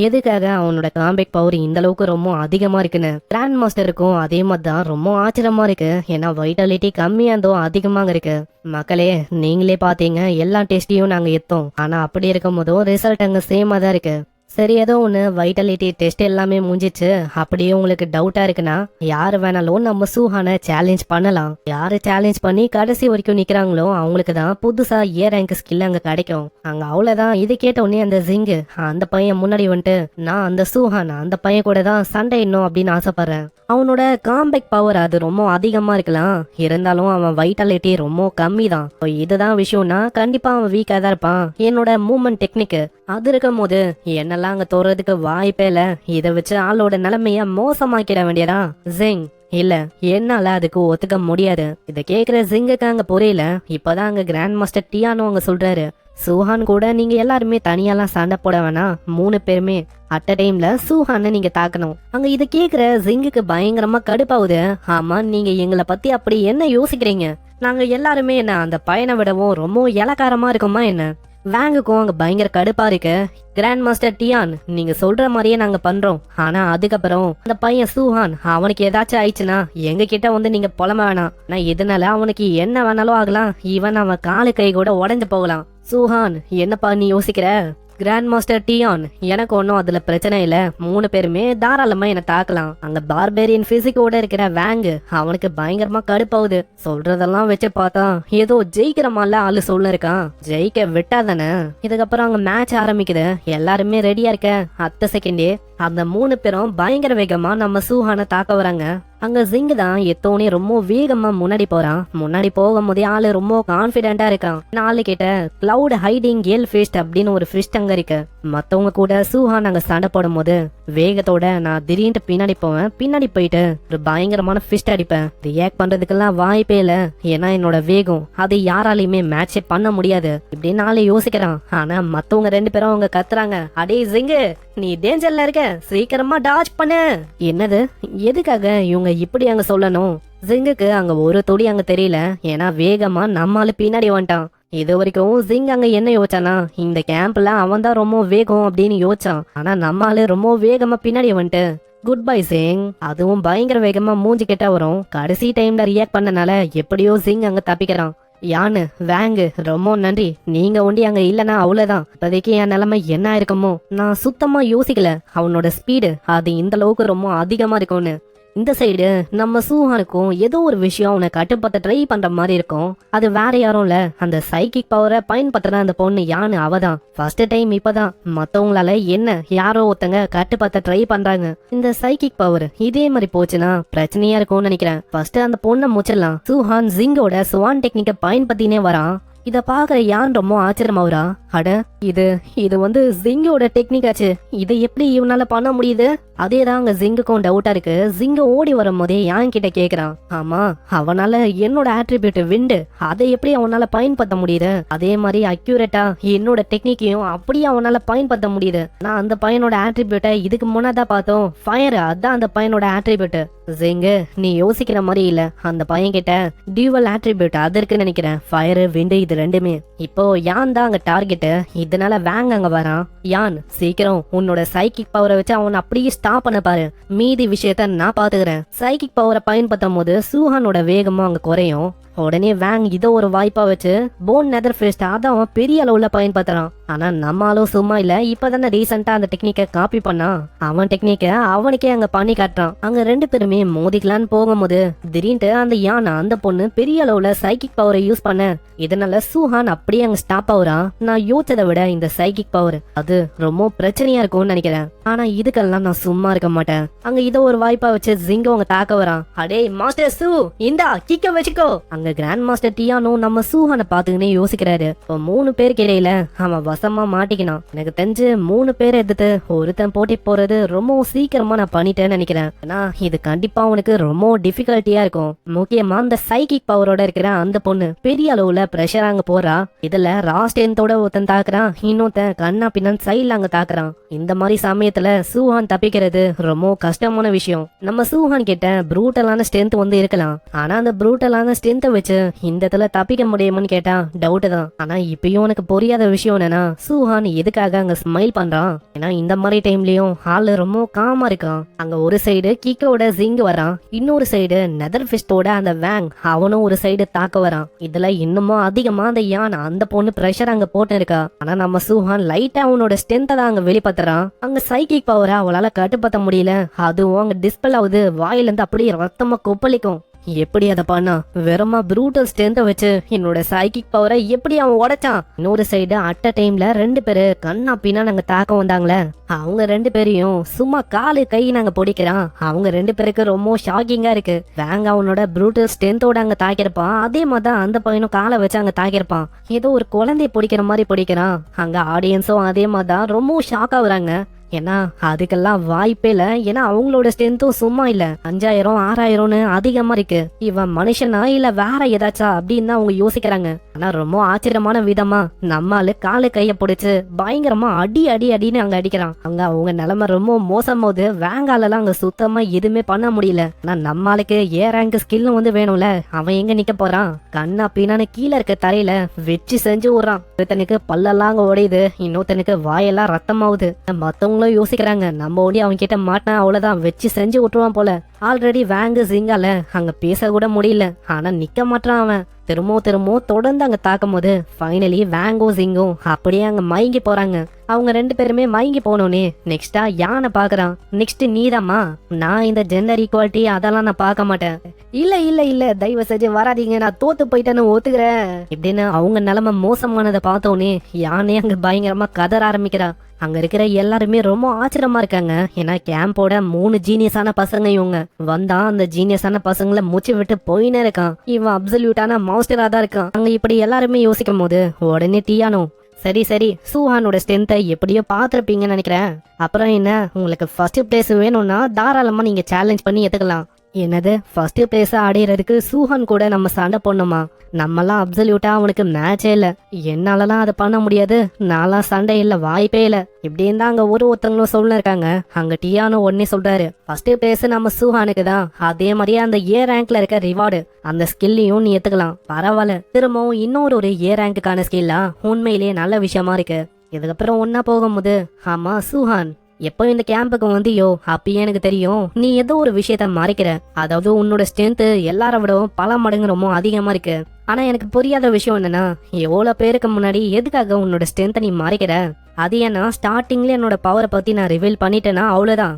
எதுக்காக அவனோட காம்பேக் பவர் இந்த அளவுக்கு ரொம்ப அதிகமா இருக்குன்னு கிராண்ட் மாஸ்டருக்கும் அதே மாதிரி தான் ரொம்ப ஆச்சரியமா இருக்கு. ஏன்னா வைட்டாலிட்டி கம்மியா இருந்தோ அதிகமாக இருக்கு. மக்களே நீங்களே பாத்தீங்க, எல்லா டெஸ்டையும் நாங்க எடுத்தோம். ஆனா அப்படி இருக்கும் போதும் ரிசல்ட் அங்க சேமா தான் இருக்கு. சரி ஏதோ ஒண்ணு வைட்டாலிட்டி டெஸ்ட் எல்லாமே முடிஞ்சிச்சு. அப்படியே உங்களுக்கு டவுட்டா இருக்குன்னா யாரு வேணாலும் நம்ம சூஹான சேலஞ்ச் பண்ணலாம். யாரு சேலஞ்ச் பண்ணி கடைசி வரைக்கும் நிக்கிறாங்களோ அவங்களுக்கு தான் புதுசா ஏ ரேங்க் ஸ்கில் அங்க கிடைக்கும். அங்க அவ்வளவுதான். இது கேட்ட உடனே அந்த ஜிங்கு அந்த பையன் முன்னாடி வந்துட்டு நான் அந்த சூஹான் அந்த பையன் கூட தான் சண்டை இன்னும் அப்படின்னு ஆசைப்படுறேன். அவனோட காம்பேக் பவர் அது ரொம்ப அதிகமா இருக்கலாம். இருந்தாலும் அவன் வைட்டாலிட்டி ரொம்ப கம்மி தான். இதுதான் விஷயம்னா கண்டிப்பா அவன் வீக்கா தான் இருப்பான். என்னோட மூவ்மெண்ட் டெக்னிக் அது இருக்கும் போது என்னெல்லாம் அங்க தோறதுக்கு வாய்ப்பே இல்ல. இதை வச்சு ஆளோட நிலைமைய மோசமாக்கிட வேண்டியதா ஜிங். இல்ல என்னால அதுக்கு ஒத்துக்க முடியாது. இத கேக்குற ஜிங்குக்கு அங்க புரியல. இப்பதான் அங்க கிராண்ட் மாஸ்டர் டியானோ அங்க சொல்றாரு, சூஹான் கூட நீங்க எல்லாருமே தனியாலாம் சண்டை போட வேணாம். 3 பேருமே அட் அ டைம்ல சூஹான நீங்க தாக்கணும். அங்க இத கேக்குற ஜிங்குக்கு பயங்கரமா கடுப்பாவுது. ஆமா நீங்க எங்களை பத்தி அப்படி என்ன யோசிக்கிறீங்க? நாங்க எல்லாருமே என்ன அந்த பையனை விடவும் ரொம்ப இலக்காரமா இருக்குமா என்ன? வேங்குக்கும் அங்க பயங்கர கடுப்பா இருக்கு. கிராண்ட் மாஸ்டர் டியான் நீங்க சொல்ற மாதிரியே நாங்க பண்றோம். ஆனா அதுக்கப்புறம் அந்த பையன் சூஹான் அவனுக்கு ஏதாச்சும் ஆயிடுச்சுன்னா எங்க கிட்ட வந்து நீங்க புலம்ப வேணாம். நான் இதனால அவனுக்கு என்ன வேணாலும் ஆகலாம். ஈவன் அவன் காலு கை கூட உடைஞ்சு போகலாம். சூஹான் என்னப்பா நீ யோசிக்கிற? கிராண்ட் மாஸ்டர் டியான் எனக்கு ஒன்னும் அதுல பிரச்சனை இல்ல. 3 பேருமே தாராளமா என்ன தாக்கலாம். அங்க பார்பேரியன் பிசிக்கோட இருக்கிற வேங்கு அவனுக்கு பயங்கரமா கடுப்பாவுது. சொல்றதெல்லாம் வச்சு பார்த்தா ஏதோ ஜெயிக்கிற மாதிரில ஆளு சொல்ல இருக்கான். ஜெயிக்க விட்டாதானே. இதுக்கப்புறம் அங்க மேட்ச் ஆரம்பிக்குது. எல்லாருமே ரெடியா இருக்க அத்த செகண்டே அந்த 3 பேரும் பயங்கர வேகமா நம்ம சூஹான தாக்க வராங்க. அங்க ஜிங்கு தான் எத்தோனே ரொம்ப வேகமா முன்னாடி போறான். முன்னாடி போகும் போதே ஆளு ரொம்ப கான்பிடென்டா இருக்கான். ஆளு கிட்ட கிளவுட் ஹைடிங் ஏல் ஃபிஸ்ட் அப்படின்னு ஒரு ஃபிஸ்ட் அங்க இருக்கு. மத்தவங்க கூட சூஹான் அங்க சண்டை போடும் போது வேகத்தோட நான் திடீர்னு பின்னாடி போவேன். பின்னாடி போயிட்டு ஒரு பயங்கரமான ஃபிஸ்ட் அடிப்பேன். ரியாக்ட் பண்றதுக்கெல்லாம் வாய்ப்பே இல்ல. ஏன்னா என்னோட வேகம் அது யாராலையுமே மேட்சே பண்ண முடியாது இப்படின்னு ஆளு யோசிக்கிறான். ஆனா மத்தவங்க 2 பேரும் அவங்க கத்துறாங்க, அடே ஜிங்கு நீ டேஞ்சர்ல இருக்க, சீக்கிரமா டாஜ் பண்ணு. என்னது எதுக்காக இவங்க இப்படி அங்க சொல்லணும்? ஜிங்குக்கு அங்க ஒரு துளி அங்க தெரியல. ஏன்னா வேகமா நம்மால பின்னாடி வந்துட்டான். இது வரைக்கும் ஜிங் அங்க என்ன யோசிச்சானா, இந்த கேம்ப்ல அவன் தான் ரொம்ப வேகம் அப்படின்னு யோசிச்சான். ஆனா நம்மால ரொம்ப வேகமா பின்னாடி வந்துட்டு குட் பை சிங். அதுவும் பயங்கர வேகமா மூஞ்சி கிட்ட வரும். கடைசி டைம்ல ரியாக்ட் பண்ணனால எப்படியோ ஜிங் அங்க தப்பிக்கிறான். யானு வேங்கு ரொம்ப நன்றி. நீங்க ஒண்டி அங்க இல்லனா அவ்வளவுதான். இப்போதைக்கு என் நிலைமை என்ன இருக்குமோ நான் சுத்தமா யோசிக்கல. அவனோட ஸ்பீடு அது இந்த அளவுக்கு ரொம்ப அதிகமா இருக்கும்னு. இந்த சைடு நம்ம சூஹானுக்கும் ஏதோ ஒரு விஷயம் அவனை கட்டுப்படுத்த ட்ரை பண்ற மாதிரி இருக்கும். அது வேற யாரும் இல்ல, அந்த சைக்கிக் பவரை பயன்படுத்துற அந்த பொண்ணு யானு அவதான். ஃபர்ஸ்ட் டைம் இப்பதான் மத்தவங்களால என்ன யாரோ ஒருத்தங்க கட்டுப்படுத்த ட்ரை பண்றாங்க. இந்த சைக்கிக் பவர் இதே மாதிரி போச்சுன்னா பிரச்சனையா இருக்கும்னு நினைக்கிறேன். ஃபர்ஸ்ட் அந்த பொண்ணை முச்சிடலாம். சூஹான் ஜிங்கோட ஸ்வான் டெக்னிக்கை பயன்படுத்தினே வரான். இத பாக்குற யான் ரொம்ப ஆச்சரியமாவரா, அட இது வந்து ஜிங்கோட டெக்னிக் ஆச்சு. இதை எப்படி இவனால பண்ண முடியுது? அதேதான் அங்க ஜிங்குக்கும் டவுட்டா இருக்கு. ஜிங்க ஓடி வரும் போதே யான் கிட்ட கேக்குறான், ஆமா அவனால என்னோட ஆட்ரிபியூட் விண்டு அதை எப்படி அவனால பயன்படுத்த முடியுது? அதே மாதிரி அக்யூரேட்டா என்னோட டெக்னிக்கையும் அப்படியே அவனால பயன்படுத்த முடியுது. நான் அந்த பையனோட ஆட்ரிபியூட்டை இதுக்கு முன்னாதான் பார்த்தோம், ஃபயர் அதான் அந்த பையனோட ஆட்ரிபியூட். ஜிங்கு நீ யோசிக்கிற மாதிரி இல்ல, அந்த பையன் கிட்ட டியூவல் ஆட்ரிபியூட் அது இருக்குன்னு நினைக்கிறேன். ஃபயர் விண்டு இது ரெண்டுமே. இப்போ யான் தான் அங்க டார்கெட். இதனால வேங்க அங்க வரான். யான் சீக்கிரம் உன்னோட சைக்கிக் பவரை வச்சு அவன் அப்படியே ஸ்டாப் பண்ண பாரு. மீதி விஷயத்த நான் பாத்துக்கிறேன். சைக்கிக் பவரை பயன்படுத்தும் போது சூஹானோட வேகமும் அங்க குறையும். உடனே வேங் இதை ஒரு வாய்ப்பா வச்சு போன் நெதர் ஃபிஸ்ட் அதான் பெரிய அளவுல பயன்படுத்துறான். ஆனா நம்மளும் சும்மா இல்ல, இப்பதானே ரீசெண்டா அந்த டெக்னிக்கை காப்பி பண்ணா, அவன் டெக்னிக்கை அவனுக்கே அங்க பண்ணி காட்டுறான். அங்க ரெண்டு பேருமே மோதிக்கலான்னு போகும்போது திடீர்னு அந்த யானை அந்த பொண்ணு பெரிய அளவுல சைக்கிக் பவரை யூஸ் பண்ண, இதனால சூஹான் அப்படியே அங்க ஸ்டாப் ஆகுறான். நான் யோசிச்சதை விட இந்த சைக்கிக் பவர் அது ரொம்ப பிரச்சனையா இருக்கும்னு நினைக்கிறேன். ஆனா இதுக்கெல்லாம் நான் சும்மா இருக்க மாட்டேன். அங்க இதை ஒரு வாய்ப்பா வச்சு ஜிங்கோ அவங்க தாக்க வரான். அடே மாஸ்டர் சூ, இந்தா கிக்க வச்சுக்கோ. அங்க கிராண்ட் மாஸ்டர் டியானோ நம்ம சூஹானை பாத்துக்கினே யோசிக்கிறாரு. இப்போ 3 பேருக்கு இடையில அவன் வசமா மாட்டிக்கினான். எனக்கு தெரிஞ்சு 3 பேரை எதிர்த்து ஒருத்தன் போட்டி போறது ரொம்ப சீக்கிரமா நான் பண்ணிட்டேன்னு நினைக்கிறேன். ஏன்னா இது கண்டிப்பா அவனுக்கு ரொம்ப டிஃபிகல்ட்டியா இருக்கும். முக்கியமா அந்த சைக்கிக் பவரோட இருக்கிற அந்த பொண்ணு பெரிய அளவுல பிரஷர் அங்க போறா. இதுல ராஸ்டேன்தோட ஒருத்தன் தாக்குறான், இன்னொருத்தன் கண்ணா பின்னான் சைட்ல அங்க தாக்குறான். இந்த மாதிரி சமயத்துல சூஹான் தப்பிக்கிறது ரொம்ப கஷ்டமான விஷயம். நம்ம சூஹான் கிட்ட ப்ரூட்டலான ஸ்ட்ரென்த் வந்து இருக்கலாம், ஆனா அந்த ப்ரூட்டலான ஸ்ட்ரென்த்தை வச்சு இந்த இடத்துல தப்பிக்க முடியுமான்னு கேட்டா டவுட் தான். ஆனா இப்பயும் எனக்கு புரியாத விஷயம் என்னன்னா சூஹான் எதுக்காக அங்க ஸ்மைல் பண்றான். ஏன்னா இந்த மாதிரி டைம்லயும் ஆளு ரொம்ப காமா இருக்கான். அங்க ஒரு சைடு கிக்கோட ஜிங் வரான், இன்னொரு சைடு நெதர் ஃபிஸ்டோட அந்த வேங் அவனும் ஒரு சைடு தாக்க வரான். இதுல இன்னமும் அதிகமா அந்த யானை அந்த பொண்ணு பிரஷர் அங்க போட்டு இருக்கா. ஆனா நம்ம சூஹான் லைட்டா அவனோட ஸ்ட்ரென்த்தை தான் அங்க வெளிப்படுத்துறான். அங்க சைக்கிக் பவரை அவளால கட்டுப்படுத்த முடியல. அதுவும் அங்க டிஸ்பெல் ஆகுது, வாயில இருந்து அப்படியே ரத்தமா கொப்பளிக்கும். எப்படி அதை பண்ணா? வெறுமா ப்ரூட்டல் ஸ்ட்ரென்த்தை வச்சு என்னோட சைக்கிக் பவரை எப்படி அவன் உடைச்சான்? இன்னொரு சைடு அட் அ டைம்ல 2 பேரு கண்ணா பின்னா நாங்க தாக்க வந்தாங்களே, அவங்க 2 பேரையும் சும்மா காலு கை நாங்க பிடிக்கிறான். அவங்க 2 பேருக்கு ரொம்ப ஷாக்கிங்கா இருக்கு. வேங்க அவனோட ப்ரூட்டல் ஸ்ட்ரென்த்தோட அங்க தாக்கிருப்பான், அதே மாதிரிதான் அந்த பையனும் காலை வச்சு அங்க தாக்கிருப்பான். ஏதோ ஒரு குழந்தைய பிடிக்கிற மாதிரி பிடிக்கிறான். அங்க ஆடியன்ஸும் அதே மாதிரிதான் ரொம்ப ஷாக் ஆகுறாங்க. ஏன்னா அதுக்கெல்லாம் வாய்ப்பே இல்ல. ஏன்னா அவங்களோட ஸ்ட்ரென்த்தும் சும்மா இல்ல, 5000 6000ன்னு அதிகமா இருக்கு. இவன் மனுஷனா இல்ல வேற ஏதாச்சா அப்படின்னு அவங்க யோசிக்கிறாங்க. ஆனா ரொம்ப ஆச்சரியமான விதமா நம்மால காலு கைய பிடிச்சு பயங்கரமா அடி அடி அடின்னு அங்க அடிக்கிறான். அங்க அவங்க நிலைமை ரொம்ப மோசம் போது வேங்காலெல்லாம் அங்க சுத்தமா எதுவுமே பண்ண முடியல. ஆனா நம்மளுக்கு ஏ ரேங்க் ஸ்கில் வந்து வேணும்ல, அவன் எங்க நிக்க போறான்? கண்ணா பின்னான்னு கீழே இருக்க தரையில வச்சு செஞ்சு விடுறான். ஒருத்தனுக்கு பல்லெல்லாம் அங்க உடையுது, இன்னொருத்தனுக்கு வாயெல்லாம் ரத்தமாவுது. மத்தவங்க யோசிக்கிறாங்க நம்ம ஓடி அவங்க கிட்ட மாட்டா அவ்வளவுதான், வச்சு செஞ்சு விட்டுருவான் போல. ஆல்ரெடி வேங்கு ஜிங்கால அங்க பேச கூட முடியல, ஆனா நிக்க மாட்டான் அவன். திரும்பவும் தொடர்ந்து அங்க தாக்கும் போது ஃபைனலி வேங்கோ ஜிங்கும் அப்படியே அங்க மயங்கி போறாங்க. அவங்க 2 பேருமே மயங்கி போனோன்னே நெக்ஸ்டா யானை பாக்குறான். நெக்ஸ்ட் நீதாமா? நான் இந்த ஜெண்டர் ஈக்குவாலிட்டி அதெல்லாம் நான் பார்க்க மாட்டேன். இல்ல இல்ல இல்ல தயவு செஞ்சு வராதீங்க, நான் தோத்து போயிட்டேன்னு ஒத்துக்கிறேன் இப்படின்னு அவங்க நிலைமை மோசமானதை பார்த்தோன்னே யானே அங்க பயங்கரமா கதற ஆரம்பிக்கிறா. அங்க இருக்கிற எல்லாருமே ரொம்ப ஆச்சரியமா இருக்காங்க. ஏன்னா கேம்போட 3 ஜீனியஸான பசங்க இவங்க வந்தா அந்த ஜீனியஸான பசங்களை மூச்சு விட்டு போயினே இருக்கான். இவன் அப்சல்யூட்டான மாஸ்டரா தான் இருக்கான். அங்க இப்படி எல்லாருமே யோசிக்கும் போது உடனே டியானோ, சரி சரி சூஹானோட ஸ்ட்ரென்த்தை எப்படியோ பாத்திருப்பீங்கன்னு நினைக்கிறேன். அப்புறம் என்ன, உங்களுக்கு ஃபர்ஸ்ட் பிளேஸ் வேணும்னா தாராளமா நீங்க சேலஞ்ச் பண்ணி எடுத்துக்கலாம். என்னது ஃபர்ஸ்ட் பிளேஸ் அடையிறதுக்கு சூஹான் கூட நம்ம சண்டை போடணுமா? நம்மலாம் அப்சல்யூட்டா அவனுக்கு மேட்சே இல்ல, என்னாலலாம் அதை பண்ண முடியாது, நான்லாம் சண்டை இல்ல, வாய்ப்பே இல்ல இப்படின்னு தான் அங்க ஒருத்தங்களும் சொல்ல இருக்காங்க. அங்க டியானோ உடனே சொல்றாரு, ஃபர்ஸ்ட் பிளேஸ் நம்ம சூஹானுக்கு தான், அதே மாதிரியே அந்த ஏ ரேங்க்ல இருக்க ரிவார்டு அந்த ஸ்கில்லையும் நீ எடுத்துக்கலாம். பரவாயில்ல, திரும்பவும் இன்னொரு ஏ ரேங்க்குக்கான ஸ்கில்லா உண்மையிலேயே நல்ல விஷயமா இருக்கு. இதுக்கப்புறம் ஒன்னா போகும்போது, ஆமா சூஹான் எப்போ இந்த கேம்புக்கு வந்தியோ அப்பயே எனக்கு தெரியும் நீ ஏதோ ஒரு விஷயத்த மறைக்கிற. அதாவது உன்னோட ஸ்ட்ரென்த் எல்லார விடவும் பல மடங்கு ரொம்ப அதிகமா இருக்கு. ஆனா எனக்கு புரியாத விஷயம் என்னன்னா, எவ்வளவு பேருக்கு முன்னாடி எதுக்காக உன்னோட ஸ்ட்ரென்த்தை நீ மறைக்கிற? அது ஏன்னா ஸ்டார்டிங்ல என்னோட பவரை பத்தி நான் ரிவீல் பண்ணிட்டேன்னா அவ்வளவுதான்,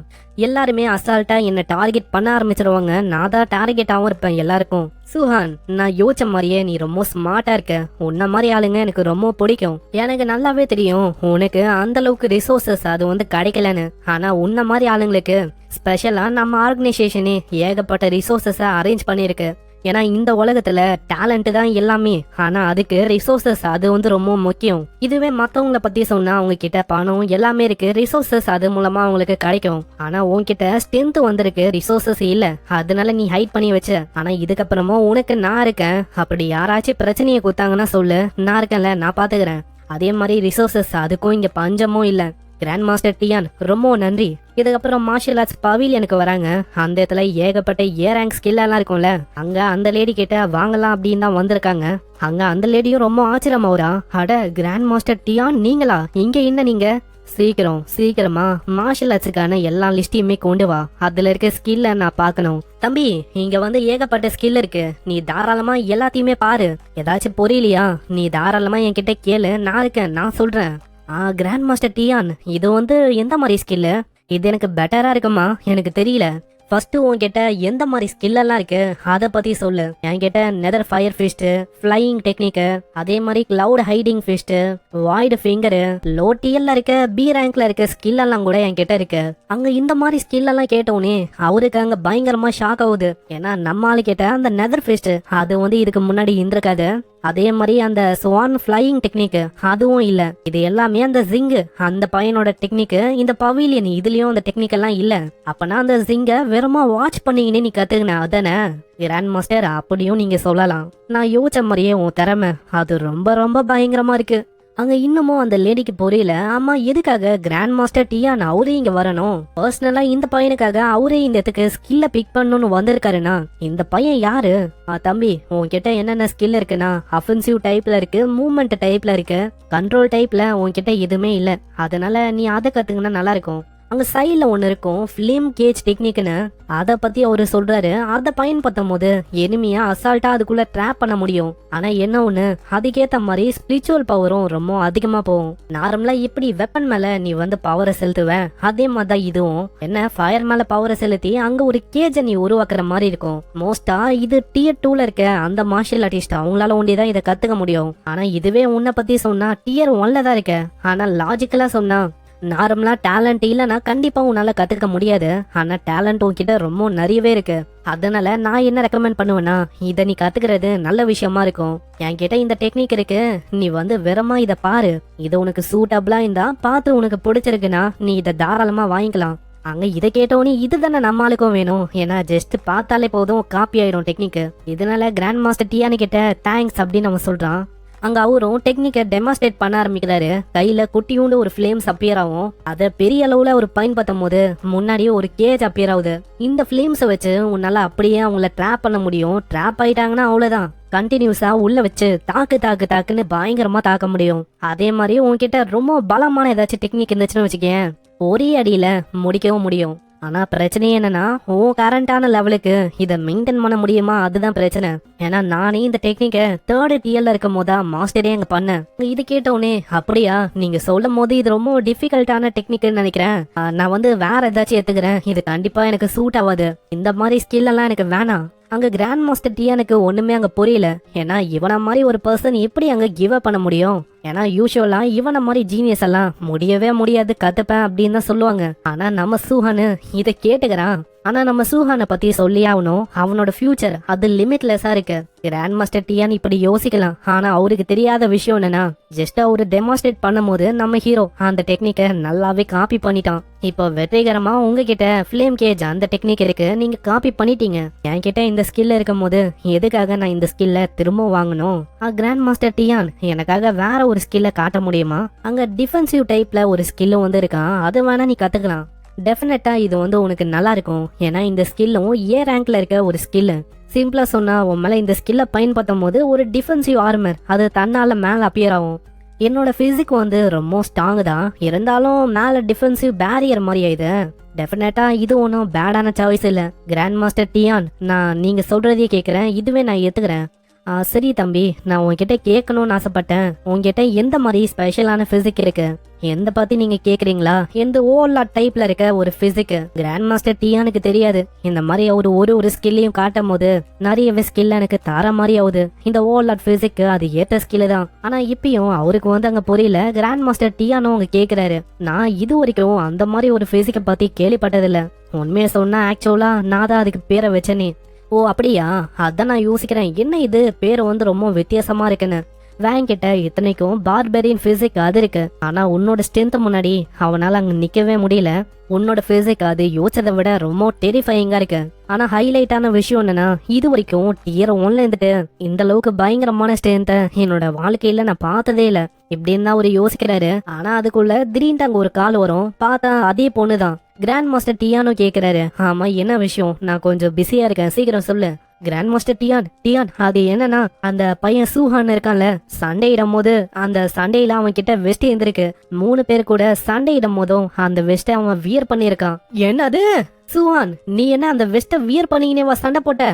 எல்லாருமே அசால்ட்டா என்ன டார்கெட் பண்ண ஆரம்பிச்சிருவாங்க. நான் தான் டார்கெட்டாவும் இருப்பேன் எல்லாருக்கும். சூஹான், நான் யோசிச்ச மாதிரியே நீ ரொம்ப ஸ்மார்ட்டா இருக்க. உன்ன மாதிரி ஆளுங்க எனக்கு ரொம்ப பிடிக்கும். எனக்கு நல்லாவே தெரியும் உனக்கு அந்த அளவுக்கு ரிசோர்சஸ் அது வந்து கிடைக்கலன்னு. ஆனா உன்ன மாதிரி ஆளுங்களுக்கு ஸ்பெஷலா நம்ம ஆர்கனைசேஷனே ஏகப்பட்ட ரிசோர்சஸ அரேஞ்ச் பண்ணிருக்கு. ஏன்னா இந்த உலகத்துல டேலண்ட் தான் எல்லாமே, ஆனா அதுக்கு ரிசோர்சஸ் அது வந்து ரொம்ப முக்கியம். இதுவே மத்தவங்கள பத்தி சொன்னா அவங்க கிட்ட பணம் எல்லாமே இருக்கு, ரிசோர்சஸ் அது மூலமா அவங்களுக்கு கிடைக்கும். ஆனா உன்கிட்ட ஸ்ட்ரென்த் வந்திருக்கு, ரிசோர்சஸ் இல்ல, அதனால நீ ஹைட் பண்ணி வச்ச. ஆனா இதுக்கப்புறமும் உனக்கு நான் இருக்கேன். அப்படி யாராச்சும் பிரச்சனையை கொடுத்தாங்கன்னா சொல்லு, நான் இருக்கேன்ல, நான் பாத்துக்கிறேன். அதே மாதிரி ரிசோர்சஸ் அதுக்கும் இங்க பஞ்சமும் இல்ல. கிராண்ட் மாஸ்டர் டியான் ரொம்ப நன்றி. இதுக்கப்புறம் மார்ஷல் ஆர்ட்ஸ் பவிலியனுக்கு வராங்க. அந்த இடத்துல ஏகப்பட்ட ஏ ரேங்க் ஸ்கில் எல்லாம் இருக்கும்ல, அங்க அந்த லேடி கிட்ட வாங்கலாம் அப்படின்னு தான் வந்திருக்காங்க. அங்க அந்த லேடியும் ரொம்ப ஆச்சரியமாவரா, அட கிராண்ட் மாஸ்டர் டியான் நீங்களா இங்க? என்ன நீங்க சீக்கிரம் சீக்கிரமா மார்ஷல் ஆர்ட்ஸுக்கான எல்லா லிஸ்டையுமே கொண்டு வா. அதுல இருக்க ஸ்கில்ல நான் பார்க்கணும். தம்பி, இங்க வந்து ஏகப்பட்ட ஸ்கில் இருக்கு. நீ தாராளமா எல்லாத்தையுமே பாரு. ஏதாச்சும் புரியலையா நீ தாராளமா என்கிட்ட கேளு, நான் இருக்கேன், நான் சொல்றேன். கிராண்ட் மாஸ்டர் டியான், இது வந்து எந்த மாதிரி ஸ்கில்லு? இது எனக்கு பெட்டரா இருக்குமா? எனக்கு தெரியல. ஃபர்ஸ்ட் உன்கிட்ட எந்த மாதிரி ஸ்கில் எல்லாம் இருக்கு அதை பத்தி சொல்லு. என்கிட்ட nether fire fist, flying technique, அதே மாதிரி cloud hiding fist, void finger, low டிஎல்ல இருக்க பி ரேங்க்ல இருக்க ஸ்கில் எல்லாம் கூட என்கிட்ட இருக்கு. அங்க இந்த மாதிரி ஸ்கில் எல்லாம் கேட்டோன்னே அவருக்கு அங்க பயங்கரமா ஷாக் ஆகுது. ஏன்னா நம்ம ஆளு கிட்ட அந்த நெதர் ஃபிஸ்ட் அது வந்து இதுக்கு முன்னாடி இருந்திருக்காது. அதே மாதிரி அந்த ஸ்வான் ஃபிளையிங் டெக்னிக் அதுவும் இல்ல. இது எல்லாமே அந்த ஜிங்கு அந்த பையனோட டெக்னிக். இந்த பவிலியன் இதுலயும் அந்த டெக்னிக் எல்லாம் இல்ல. அப்பனா அந்த ஜிங்க வெறுமா வாட்ச் பண்ணீங்கன்னு நீ கத்துக்கின அதானே கிராண்ட் மாஸ்டர்? அப்படியும் நீங்க சொல்லலாம். நான் யோசிச்ச மாதிரியே உன் திறமை அது ரொம்ப ரொம்ப பயங்கரமா இருக்கு. அங்க இன்னமும் அந்த லேடிக்கு புரியல. ஆமா, எதுக்காக கிராண்ட் மாஸ்டர் டியான் அவரே இங்க வரணும்? பர்சனலா இந்த பையனுக்காக அவரே இந்த இடத்துக்கு ஸ்கில்ல பிக் பண்ணணும்னு வந்திருக்காருன்னா இந்த பையன் யாரு? தம்பி, உன்கிட்ட என்னென்ன ஸ்கில் இருக்குன்னா அஃபென்சிவ் டைப்ல இருக்கு, மூவ்மெண்ட் டைப்ல இருக்கு, கண்ட்ரோல் டைப்ல உன்கிட்ட எதுவுமே இல்ல. அதனால நீ அதை கத்துக்கினா நல்லா இருக்கும். அங்க சைட்ல ஒண்ணு இருக்கும் ஃபிலிம் கேஜ் டெக்னிக்னு, அத பத்தி அவரு சொல்றாரு. அதை பயன்படுத்தும் போது எனிமியா அசால்ட்டா அதுக்குள்ள ட்ராப் பண்ண முடியும். ஆனா என்ன ஒண்ணு, அதுக்கேத்த மாதிரி ஸ்பிரிச்சுவல் பவரும் ரொம்ப அதிகமா போகும். நார்மலா இப்படி வெப்பன் மேல நீ வந்து பவரை செலுத்துவ, அதே மாதிரிதான் இதுவும் என்ன ஃபயர் மேல பவரை செலுத்தி அங்க ஒரு கேஜ நீ உருவாக்குற மாதிரி இருக்கும். மோஸ்டா இது டியர் 2ல இருக்க அந்த மார்ஷியல் ஆர்டிஸ்ட் அவங்களால ஒண்டிதான் இதை கத்துக்க முடியும். ஆனா இதுவே உன்னை பத்தி சொன்னா டியர் 1ல தான் இருக்க. ஆனா லாஜிக்கலா சொன்னா நார்மலா டேலண்ட் இல்லைன்னா கண்டிப்பா உன்னால கத்துக்க முடியாது. ஆனா டேலண்ட் உன்கிட்ட ரொம்ப நிறையவே இருக்கு. அதனால நான் என்ன ரெக்கமெண்ட் பண்ணுவேன்னா இதை நீ கத்துக்கிறது நல்ல விஷயமா இருக்கும். என்கிட்ட இந்த டெக்னிக் இருக்கு, நீ வந்து வெறுமா இதை பாரு. இது உனக்கு சூட்டபிளா இருந்தா பார்த்து உனக்கு பிடிச்சிருக்குன்னா நீ இதை தாராளமா வாங்கிக்கலாம். அங்க இதை கேட்டோன்னு இதுதானே நம்மளுக்கும் வேணும். ஏன்னா ஜஸ்ட் பார்த்தாலே போதும் காப்பி ஆயிடும் டெக்னிக். இதனால கிராண்ட் மாஸ்டர் டியானு கிட்ட தேங்க்ஸ் அப்படின்னு அவன் சொல்றான். அங்க அவரும் டெக்னிக்கை டெமான்ஸ்ட்ரேட் பண்ண ஆரம்பிக்கிறாரு. கையில குட்டியூண்டு ஒரு ஃபிளேம்ஸ் அப்பியர் ஆகும். அதை பெரிய அளவுல ஒரு பயன்படுத்தும் போது முன்னாடியே ஒரு கேஜ் அப்பியர் ஆகுது. இந்த ஃபிளேம்ஸை வச்சு உன்னால அப்படியே அவங்கள ட்ராப் பண்ண முடியும். ட்ராப் ஆயிட்டாங்கன்னா அவ்வளவுதான், கண்டினியூஸா உள்ள வச்சு தாக்கு தாக்கு தாக்குன்னு பயங்கரமா தாக்க முடியும். அதே மாதிரி உன்கிட்ட ரொம்ப பலமான ஏதாச்சும் டெக்னிக் இருந்துச்சுன்னு வச்சுக்கேன், ஒரே அடியில முடிக்கவும் முடியும். ஆனா பிரச்சனை என்னன்னா உன் கரண்டான லெவலுக்கு இதை மெயின்டைன் பண்ண முடியுமா, அதுதான் பிரச்சனை. ஏன்னா நானே இந்த டெக்னிக்கை 3rd டிஎல்ல இருக்கும் போதா மாஸ்டரே அங்க பண்ணேன். இது கேட்டோடனே அப்படியா, நீங்க சொல்லும் போது இது ரொம்ப டிஃபிகல்ட்டான டெக்னிக்னு நினைக்கிறேன். நான் வந்து வேற ஏதாச்சும் எடுத்துக்கிறேன், இது கண்டிப்பா எனக்கு சூட் ஆகாது. இந்த மாதிரி ஸ்கில் எல்லாம் எனக்கு வேணாம். அங்க கிராண்ட் மாஸ்டர் டியானுக்கு ஒண்ணுமே அங்க புரியல. ஏன்னா இவன மாதிரி ஒரு பர்சன் எப்படி அங்க கிவ் அப் பண்ண முடியும்? ஏன்னா யூஸ்வலா இவன மாதிரி ஜீனியஸ் எல்லாம் முடியவே முடியாது, கத்துப்பேன் அப்படின்னு தான் சொல்லுவாங்க. ஆனா நம்ம சூஹானு இதை கேட்டுக்கிறான். ஆனா நம்ம சூஹானை பத்தி சொல்லி ஆகணும். அவனோட ஃபியூச்சர் அது லிமிட்லெஸ்ஸா இருக்கு. கிராண்ட் மாஸ்டர் டியான் இப்படி யோசிக்கலாம். ஆனா அவருக்கு தெரியாத விஷயம் என்னன்னா ஜஸ்ட் அவரு டெமான்ஸ்ட்ரேட் பண்ணும் போது நம்ம ஹீரோ அந்த டெக்னிக்கை நல்லாவே காப்பி பண்ணிட்டான். இப்போ வெற்றிகரமா உங்ககிட்ட ஃபிளேம் கேஜ் அந்த டெக்னிக் இருக்கு, நீங்க காப்பி பண்ணிட்டீங்க. என்கிட்ட இந்த ஸ்கில் இருக்கும் போது எதுக்காக நான் இந்த ஸ்கில்ல திரும்ப வாங்கணும்? கிராண்ட் மாஸ்டர் டியான் எனக்காக வேற ஒரு ஸ்கில்ல காட்ட முடியுமா? அங்க டிஃபென்சிவ் டைப்ல ஒரு ஸ்கில்லும் வந்து இருக்கான், அது வேணா நீ கத்துக்கலாம். டெஃபினட்டா இது வந்து உனக்கு நல்லா இருக்கும். ஏன்னா இந்த ஸ்கில்லும் ஏ ரேங்க்ல இருக்க ஒரு ஸ்கில். சிம்பிளா சொன்னா உன் மேல இந்த ஸ்கில்ல பயன்படுத்தும் போது ஒரு டிஃபென்சிவ் ஆர்மர் அது தன்னால மேல அப்பியர் ஆகும். என்னோட பிசிக் வந்து ரொம்ப ஸ்ட்ராங் தான், இருந்தாலும் மேல டிஃபென்சிவ் பேரியர் மாதிரி ஆயிடுது. டெஃபினட்டா இது ஒன்றும் பேடான சாய்ஸ் இல்ல. கிராண்ட் மாஸ்டர் டியான், நான் நீங்க சொல்றதையே கேட்கறேன், இதுவே நான் ஏத்துக்கிறேன். சரி தம்பி, நான் உங்ககிட்ட கேட்கணும்னு ஆசைப்பட்டேன். உங்ககிட்ட எந்த மாதிரி ஸ்பெஷலான பிசிக் இருக்கு? எந்த பத்தி நீங்க கேக்குறீங்களா? எந்த ஓவர்லாட் டைப்ல இருக்க ஒரு பிசிக் கிராண்ட் மாஸ்டர் டியானுக்கு தெரியாது. இந்த மாதிரி ஒரு ஸ்கில்லையும் காட்டும் போது நிறையவே ஸ்கில் எனக்கு தர மாதிரி ஆகுது. இந்த ஓவர்லாட் பிசிக் அது ஏத்த ஸ்கில் தான். ஆனா இப்பயும் அவருக்கு வந்து அங்க புரியல. கிராண்ட் மாஸ்டர் டியானும் அவங்க கேக்குறாரு. நான் இது வரைக்கும் அந்த மாதிரி ஒரு பிசிக்கை பத்தி கேள்விப்பட்டதில்ல. உண்மையை சொன்னா ஆக்சுவலா நான் தான் அதுக்கு பேரை வச்சேனே. ஓ அப்படியா? அதான் நான் யோசிக்கிறேன், என்ன இது பேர் வந்து ரொம்ப வித்தியாசமா இருக்குன்னு. வேங்கிட்ட இத்தனைக்கும் பார்பெரியன் பிசிக் அது இருக்கு. ஆனா உன்னோட ஸ்ட்ரென்த் முன்னாடி அவனால அங்க நிக்கவே முடியல. உன்னோட பிசிக் அது யோசிச்சதை விட ரொம்ப டெரிஃபையிங்கா இருக்கு. ஆனா ஹைலைட்டான விஷயம் என்னன்னா இது வரைக்கும் டியர் 1ல இருந்துட்டு இந்த அளவுக்கு பயங்கரமான ஸ்ட்ரென்த் என்னோட வாழ்க்கையில நான் பார்த்ததே இல்ல. இப்படின்னு தான் அவரு யோசிக்கிறாரு. ஆனா அதுக்குள்ள திடீர்னு அங்க ஒரு கால் வரும். பார்த்தா அதே பொண்ணுதான். கிராண்ட் மாஸ்டர் டியானோ கேக்குறாரு, ஆமா என்ன விஷயம்? நான் கொஞ்சம் பிஸியா இருக்கேன், சீக்கிரம் சொல்லு. கிராண்ட் மாஸ்டர் டியான் டியான் அது என்னன்னா அந்த பையன் சூஹான் இருக்கான்ல, சண்டையிடும் போது அந்த சண்டையில அவன் கிட்ட வெஸ்ட் இருந்திருக்கு. 3 பேர் கூட சண்டையிடும் போதும் அந்த வெஸ்ட அவன் வியர் பண்ணியிருக்கான். என்னது சூஹான், நீ என்ன அந்த வெஸ்ட வியர் பண்ணிக்கினேவா சண்டை போட்ட?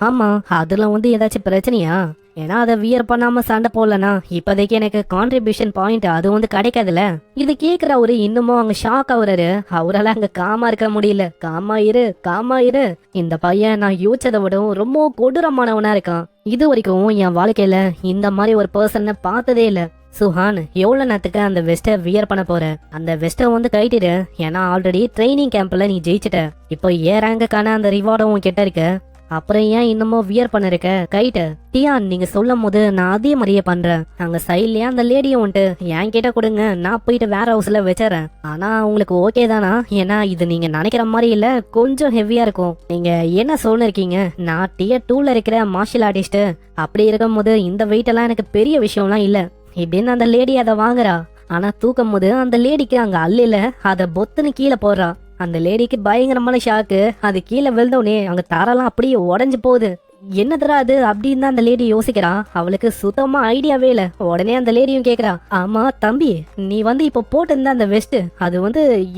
ஆமா, அதுல ஏதாச்சும் பிரச்சனையா? ஏன்னா அதை வியர் பண்ணாம சண்டை போடலனா இப்போதைக்கு எனக்கு கான்ட்ரிபியூஷன் பாயிண்ட் அது கிடைக்காதுல. இது கேக்குற அவரு இன்னமும் அங்க ஷாக் ஆகுறாரு. அவரால் அங்க காமா இருக்க முடியல. காமா இரு காமா இரு, இந்த பையன் நான் யோசிச்சதை விடவும் ரொம்ப கொடூரமானவனா இருக்கான். இது வரைக்கும் என் வாழ்க்கையில இந்த மாதிரி ஒரு பர்சனை பார்த்ததே இல்ல. சுஹான், எவ்வளவு நேரத்துக்கு அந்த வெஸ்ட வியர் பண்ண போற? அந்த வெஸ்ட கைட்டிடு. ஏன்னா ஆல்ரெடி ட்ரைனிங் கேம்ப்ல நீ ஜெயிச்சிட்ட. இப்போ ரேங்குக்கான அந்த ரிவார்டும் உன் கிட்ட இருக்கு. அப்புறம் ஏன் இன்னமும் வியர் பண்ணிருக்க கைட்டு? டியான், நீங்க சொல்லும் போது நான் அதே மாதிரியே பண்றேன். அங்க சைட்லயே அந்த லேடியும் என் கிட்ட கொடுங்க, நான் போயிட்டு வேற ஹவுஸ்ல வச்சுறேன். ஆனா உங்களுக்கு ஓகே தானா? ஏன்னா இது நீங்க நினைக்கிற மாதிரி இல்ல, கொஞ்சம் ஹெவியா இருக்கும். நீங்க என்ன சொல்லிருக்கீங்க? நான் டியர் 2ல இருக்கிற மார்ஷியல் ஆர்டிஸ்ட். அப்படி இருக்கும் போது இந்த வெயிட் எல்லாம் எனக்கு பெரிய விஷயம்லாம் இல்ல இப்படின்னு அந்த லேடி அதை வாங்குறா. ஆனா தூக்கும் போது அந்த லேடிக்கு அங்க அல்ல, அத பொத்துன்னு கீழே போடுறா. அந்த லேடிக்கு பயங்கரமான ஷாக்கு. அது கீழே விழுந்தோடனே அங்க தரெல்லாம் அப்படியே உடஞ்சு போகுது. என்னதுரா அது அப்படின்னு தான் அந்த லேடி யோசிக்கிறா. அவளுக்கு சுத்தமா ஐடியாவே இல்ல. உடனே அந்த லேடியும் கேக்குறா, ஆமா தம்பி, நீ இப்போ போட்டிருந்த அந்த வெஸ்ட் அது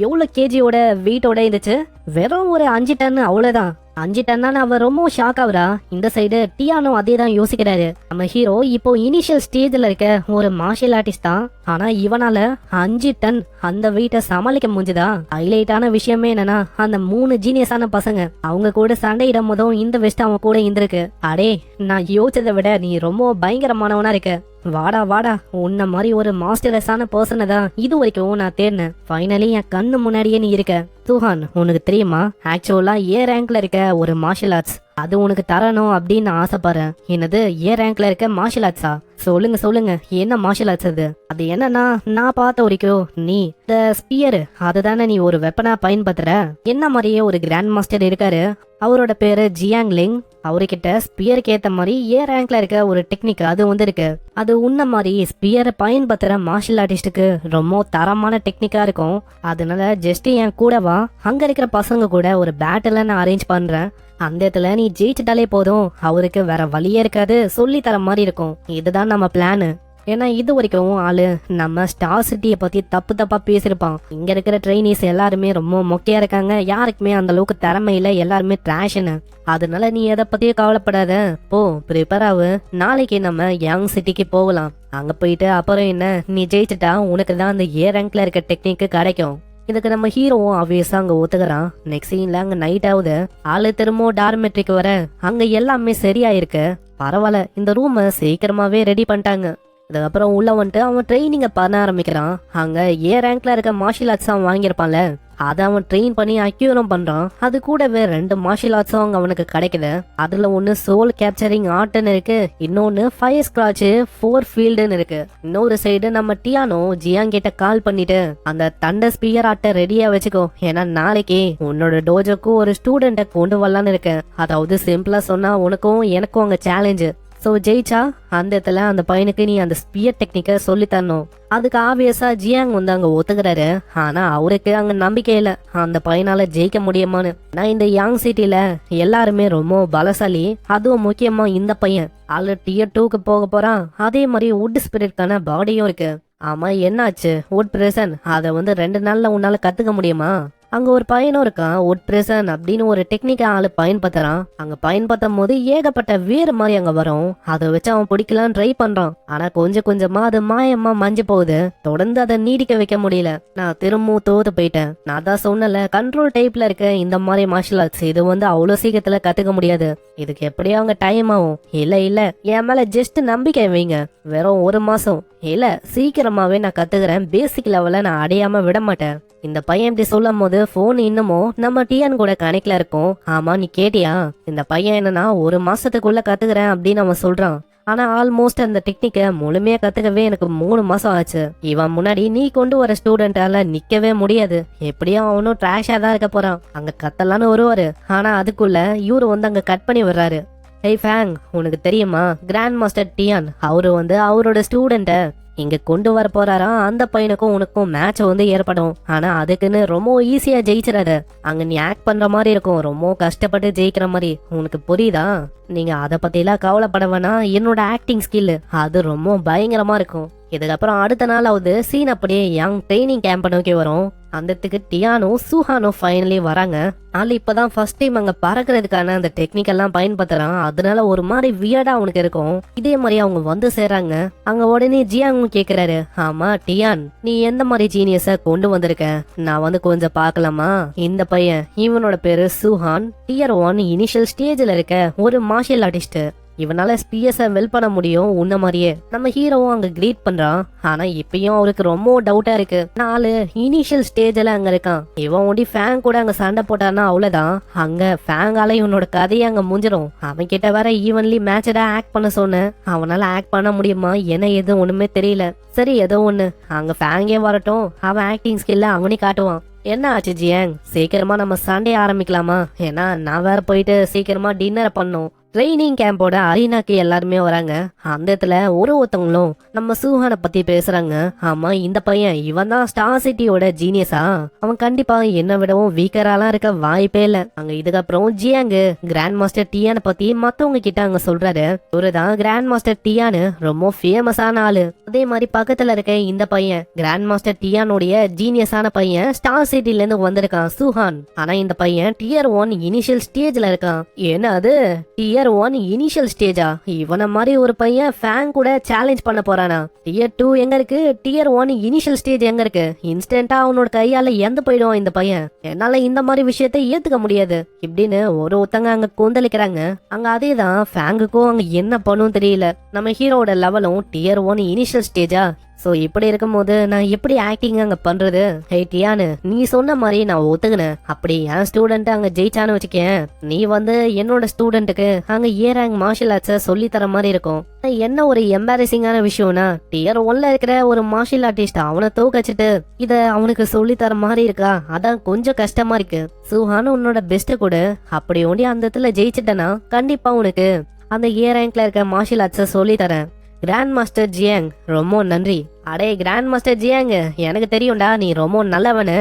எவ்வளவு கேஜியோட வெயிட்டோட இருந்துச்சு? வெறும் ஒரு 5 டன், அவ்வளவுதான். 5 டன்னான்னு அவ ரொம்ப ஷாக் ஆகுறா. இந்த சைடு டியானோ அதே தான் யோசிக்கிறாரு. நம்ம ஹீரோ இப்போ இனிஷியல் ஸ்டேஜ்ல இருக்க ஒரு மார்ஷியல் ஆர்டிஸ்ட் தான். ஆனா இவனால 5 டன் அந்த வெயிட்ட சமாளிக்க முடிஞ்சுதா? ஹைலைட்டான விஷயமே என்னன்னா, அந்த 3 ஜீனியஸான பசங்க அவங்க கூட சண்டையிடும் போதும் இந்த வெஸ்ட் அவன் கூட இருந்திருக்கு. அடே, நான் யோசிச்சதை விட நீ ரொம்ப பயங்கரமானவனா இருக்க. வாடா வாடா, உன்ன மாதிரி ஒரு மாஸ்டரஸான பர்சனை தான் இது வரைக்கும் நான் தேடினேன். ஃபைனலி என் கண்ணு முன்னாடியே நீ இருக்க. சுஹான், உனக்கு தெரியுமா, ஆக்சுவலா ரேங்க்ல இருக்க ஒரு மார்ஷியல் ஆர்ட்ஸ் அது உனக்கு தரணும் அப்படின்னு ஆசைப்படுறேன். என்னது ரேங்க்ல இருக்க மார்ஷியல் ஆர்ட்ஸா? சொல்லுங்க சொல்லுங்க, என்ன மார்ஷியல் ஆர்ட்ஸ் அது? அது என்னன்னா, நான் பார்த்த வரைக்கும் நீ இந்த ஸ்பியர் அதுதானே நீ ஒரு வெப்பனா பயன்படுத்துற. என்ன மாதிரியே ஒரு கிராண்ட் மாஸ்டர் இருக்காரு, அவரோட பேரு ஜியாங் லிங். அவர்கிட்ட ஸ்பியருக்கு ஏத்த மாதிரி ரேங்க்ல இருக்க ஒரு டெக்னிக் அது இருக்கு. அது உன்ன மாதிரி ஸ்பியரை பயன்படுத்துற மார்ஷியல் ஆர்டிஸ்டுக்கு ரொம்ப தரமான டெக்னிக்கா இருக்கும். அதனால ஜஸ்ட் என் கூட வா, அங்க இருக்கிற பசங்க கூட ஒரு பேட்டில் நான் அரேஞ்ச் பண்றேன். அந்த இடத்துல நீ ஜெயிச்சிட்டாலே போதும், அவருக்கு வேற வழியே இருக்காது, சொல்லி தர மாதிரி இருக்கும். இதுதான் நம்ம பிளானு. ஏன்னா இது வரைக்கும் ஆளு நம்ம ஸ்டார் சிட்டியை பத்தி தப்பு தப்பா பேசிருப்பான். இங்க இருக்கிற ட்ரெயினிஸ் எல்லாருமே ரொம்ப மொக்கையா இருக்காங்க, யாருக்குமே அந்த அளவுக்கு திறமை இல்ல, எல்லாருமே டிராஷ்னு. அதனால நீ எதை பத்தியும் கவலைப்படாத, போ ப்ரிப்பேர் ஆகு. நாளைக்கு நம்ம யங் சிட்டிக்கு போகலாம். அங்க போயிட்டு அப்புறம் என்ன, நீ ஜெயிச்சுட்டா உனக்கு தான் அந்த ரேங்க்ல இருக்க டெக்னிக் கிடைக்கும். இதுக்கு நம்ம ஹீரோவும் ஆப்வியஸா அங்க ஒத்துக்கிறான். நெக்ஸ்ட் சீன்ல அங்க நைட் ஆகுது. ஆளு திரும்ப டார்மெட்ரிக்கு வர அங்க எல்லாமே சரியா இருக்கு. பரவாயில்ல, இந்த ரூம் சீக்கிரமாவே ரெடி பண்ணிட்டாங்க. அதுக்கப்புறம் உள்ள அவன் ட்ரைனிங்க பண்ண ஆரம்பிக்கிறான். அங்க ரேங்க்ல இருக்க மார்ஷியல் ஆர்ட்ஸ் அவன் வாங்கியிருப்பான்ல, அதை அவன் ட்ரெயின் பண்ணி அக்யூரம் பண்றான். அது கூடவே 2 மார்ஷியல் ஆர்ட்ஸும் அங்க அவனுக்கு கிடைக்குது. அதுல ஒன்னு சோல் கேப்சரிங் ஆர்ட்னு இருக்கு, இன்னொன்னு ஃபயர் ஸ்கிராட்ச் 4 ஃபீல்டுன்னு இருக்கு. இன்னொரு சைடு நம்ம டியானோ ஜியாங் கிட்ட கால் பண்ணிட்டு அந்த தண்டர் ஸ்பியர் ஆர்ட்டை ரெடியா வச்சுக்கோ, ஏன்னா நாளைக்கு உன்னோட டோஜோக்கு ஒரு ஸ்டூடெண்ட்டை கொண்டு வரலான்னு இருக்கேன். அதாவது சிம்பிளா சொன்னா உனக்கும் எனக்கும் அங்க சேலஞ்சு. சோ ஜெயிச்சா அந்த இடத்துல அந்த பையனுக்கு நீ அந்த ஸ்பியர் டெக்னிக்க சொல்லி தரணும். அதுக்கு ஆப்வியஸா ஜியாங் அங்க ஒத்துக்கிறாரு. ஆனா அவருக்கு அங்க நம்பிக்கை இல்ல அந்த பையனால ஜெயிக்க முடியுமான்னு. நான் இந்த யங் சிட்டில எல்லாருமே ரொம்ப பலசாலி, அதுவும் முக்கியமா இந்த பையன் ஆளு டியர் 2க்கு போக போறான். அதே மாதிரி வுட் ஸ்பிரிட்கான பாடியும் இருக்கு. ஆமா, என்னாச்சு? வுட் பிரசன் அதை 2 நாள்ல உன்னால கத்துக்க முடியுமா? அங்க ஒரு பையனும் இருக்கான், வுட் பிரசன் அப்படின்னு ஒரு டெக்னிக்க ஆளு பயன்படுத்துறான். அங்க பயன்படுத்தும் போது ஏகப்பட்ட வேறு மாதிரி அங்க வரும். அதை வச்சு அவன் பிடிக்கலாம் ட்ரை பண்றான். ஆனா கொஞ்சம் கொஞ்சமா அது மாயமா மஞ்சு போகுது. தொடர்ந்து அதை நீடிக்க வைக்க முடியல. நான் திரும்பவும் தோத்து போயிட்டேன். நான் தான் சொன்னல, கண்ட்ரோல் டைப்ல இருக்க இந்த மாதிரி மார்ஷியல் ஆர்ட்ஸ் இது அவ்வளவு சீக்கிரத்துல கத்துக்க முடியாது. இதுக்கு எப்படியும் அவங்க டைம் ஆகும். இல்ல என் மேல ஜஸ்ட் நம்பிக்கை வைங்க, வெறும் 1 மாசம் இல்ல சீக்கிரமாவே நான் கத்துக்கிறேன். பேசிக் லெவல நான் அடையாம விட மாட்டேன். இந்த பையன் இப்படி சொல்லும் போது போன் இன்னமும் நம்ம டியான் கூட கனெக்ட்ல இருக்கும். ஆமா, நீ கேட்டியா? இந்த பையன் என்னன்னா 1 மாசத்துக்குள்ள கத்துக்கிறேன் அப்படின்னு அவன் சொல்றான். ஆனா ஆல்மோஸ்ட் அந்த டெக்னிக்க முழுமையா கத்துக்கவே எனக்கு 3 மாசம் ஆச்சு. இவன் முன்னாடி நீ கொண்டு வர ஸ்டூடெண்டால நிக்கவே முடியாது. எப்படியும் அவனும் ட்ராஷா தான் இருக்க போறான். அங்க கத்தலான்னு வருவாரு. ஆனா அதுக்குள்ள இவரு அங்க கட் பண்ணி வர்றாரு. ஹே ஃபேங், உனக்கு தெரியுமா, கிராண்ட் மாஸ்டர் டியான் அவரு அவரோட ஸ்டூடெண்ட இங்க கொண்டு வர போறாரா அந்த பையனுக்கும் உனக்கும் மேட்ச் வந்து ஏற்படும். ஆனா அதுக்குன்னு ரொம்ப ஈஸியா ஜெயிச்சிடாரு. அங்க நீ ஆக்ட் பண்ற மாதிரி இருக்கும், ரொம்ப கஷ்டப்பட்டு ஜெயிக்கிற மாதிரி. உனக்கு புரியுதா? நீங்க அத பத்தி எல்லாம் கவலைப்பட வேணாம். என்னோட ஆக்டிங் ஸ்கில் அது ரொம்ப பயங்கரமா இருக்கும். இதுக்கப்புறம் அடுத்த நாளாவது சீன் அப்படியே யங் ட்ரைனிங் கேம்ப் நோக்கி வரும். அந்தத்துக்கு டியானும் சூஹானும் ஃபைனலி வராங்க. ஆனா இப்பதான் ஃபர்ஸ்ட் டைம் அங்க பறக்கிறதுக்கான அந்த டெக்னிக் எல்லாம் பயன்படுத்துறான். அதனால ஒரு மாதிரி வியர்டா அவனுக்கு இருக்கும். இதே மாதிரி அவங்க வந்து சேர்றாங்க. அங்க உடனே ஜியாங்கும் கேக்குறாரு, ஆமா டியான், நீ எந்த மாதிரி ஜீனியஸ கொண்டு வந்திருக்க? நான் வந்து கொஞ்சம் பாக்கலாமா? இந்த பையன், இவனோட பேரு சூஹான், Tier 1 இனிஷியல் ஸ்டேஜ்ல இருக்க ஒரு மார்ஷியல் ஆர்டிஸ்ட். இவனால ஸ்பியர்ஸ வெல் பண்ண முடியும் உன்ன மாதிரியே. நம்ம ஹீரோவும் அங்க கிரீட் பண்றான். ஆனா இப்பயும் அவருக்கு ரொம்ப டவுட்டா இருக்கு. 4 இனிஷியல் ஸ்டேஜ்ல அங்க இருக்கான். இவன் ஒண்டி ஃபேங் கூட அங்க சண்டை போட்டான்னா அவ்வளவுதான். அங்க ஃபேங்கால இவனோட கதையை அங்க முடிஞ்சிடும். அவன் கிட்ட வேற ஈவன்லி மேட்சடா ஆக்ட் பண்ண சொன்ன. அவனால ஆக்ட் பண்ண முடியுமா என்ன எதுவும் ஒண்ணுமே தெரியல. சரி ஏதோ ஒண்ணு, அங்க ஃபேங்கே வரட்டும், அவன் ஆக்டிங் ஸ்கில்ல அவனே காட்டுவான். என்ன ஆச்சு ஜியாங், சீக்கிரமா நம்ம சண்டே ஆரம்பிக்கலாமா? ஏன்னா நான் வேற போயிட்டு சீக்கிரமா டின்னரை பண்ணும். ட்ரைனிங் கேம்போட அரீனாக்கு எல்லாருமே வராங்க. அந்த இடத்துல ஒருத்தவங்களும் நம்ம சூஹானை பத்தி பேசுறாங்க. ஆமா, இந்த பையன் இவன் தான் ஸ்டார் சிட்டியோட ஜீனியஸா? அவன் கண்டிப்பா என்ன விடவும் வீக்கராலாம் இருக்க வாய்ப்பே இல்ல. அங்க இதுக்கப்புறம் ஜியாங்கு கிராண்ட் மாஸ்டர் டியானை பத்தி மத்தவங்க கிட்ட அங்க சொல்றாரு. இவருதான் கிராண்ட் மாஸ்டர் டியானு, ரொம்ப ஃபேமஸான ஆளு. அதே மாதிரி பக்கத்துல இருக்க இந்த பையன் கிராண்ட் மாஸ்டர் டியானுடைய ஜீனியஸான பையன், ஸ்டார் சிட்டில இருந்து வந்திருக்கான் சூஹான். ஆனா இந்த பையன் Tier 1 இனிஷியல் ஸ்டேஜ்ல இருக்கான். ஏன்னா அது Tier 1 இனிஷியல் ஸ்டேஜா? இவன மாதிரி ஒரு பையன் ஃபேங் கூட சேலஞ்ச் பண்ண போறானா? Tier 2 எங்க இருக்கு? Tier 1 இனிஷியல் ஸ்டேஜ் எங்க இருக்கு? இன்ஸ்டன்டா அவனோட கையால எந்த போயிடுவான் இந்த பையன். என்னால இந்த மாதிரி விஷயத்தை ஏத்துக்க முடியாது இப்படின்னு ஒருத்தங்க அங்க கொந்தளிக்கிறாங்க. அங்க அதேதான் ஃபேங்குக்கும் அங்க என்ன பண்ணும் தெரியல. நம்ம ஹீரோட லெவலும் Tier 1 இனிஷியல் ஸ்டேஜா? சோ இப்படி இருக்கும்போது நான் எப்படி ஆக்டிங் அங்க பண்றது? ஹே டியானு, நீ சொன்ன மாதிரி நான் ஒத்துக்கினேன். அப்படி என் ஸ்டூடெண்ட் அங்க ஜெயிச்சான்னு வச்சுக்கேன், நீ வந்து என்னோட ஸ்டூடெண்ட்டுக்கு அங்க ரேங்க் மார்ஷியல் ஆர்ட்ஸ சொல்லி தர மாதிரி இருக்கும். என்ன ஒரு எம்பாரசிங்கான விஷயம்னா, Tier 1ல இருக்கிற ஒரு மார்ஷியல் ஆர்டிஸ்ட் அவனை தோக்கச்சிட்டு இத அவனுக்கு சொல்லி தர மாதிரி இருக்கா? அதான் கொஞ்சம் கஷ்டமா இருக்கு. சூஹானு உன்னோட பெஸ்ட் கூட, அப்படி ஒண்டி அந்த இடத்துல ஜெயிச்சிட்டனா கண்டிப்பா உனக்கு அந்த ரேங்க்ல இருக்க மார்ஷியல் ஆர்ட்ஸ சொல்லி தரேன். கிராண்ட் மாஸ்டர் ஜியாங், ரொம்ப நன்றி. அடே கிராண்ட் மாஸ்டர் ஜியாங், எனக்கு தெரியும்டா நீ ரொம்ப நல்லவனு.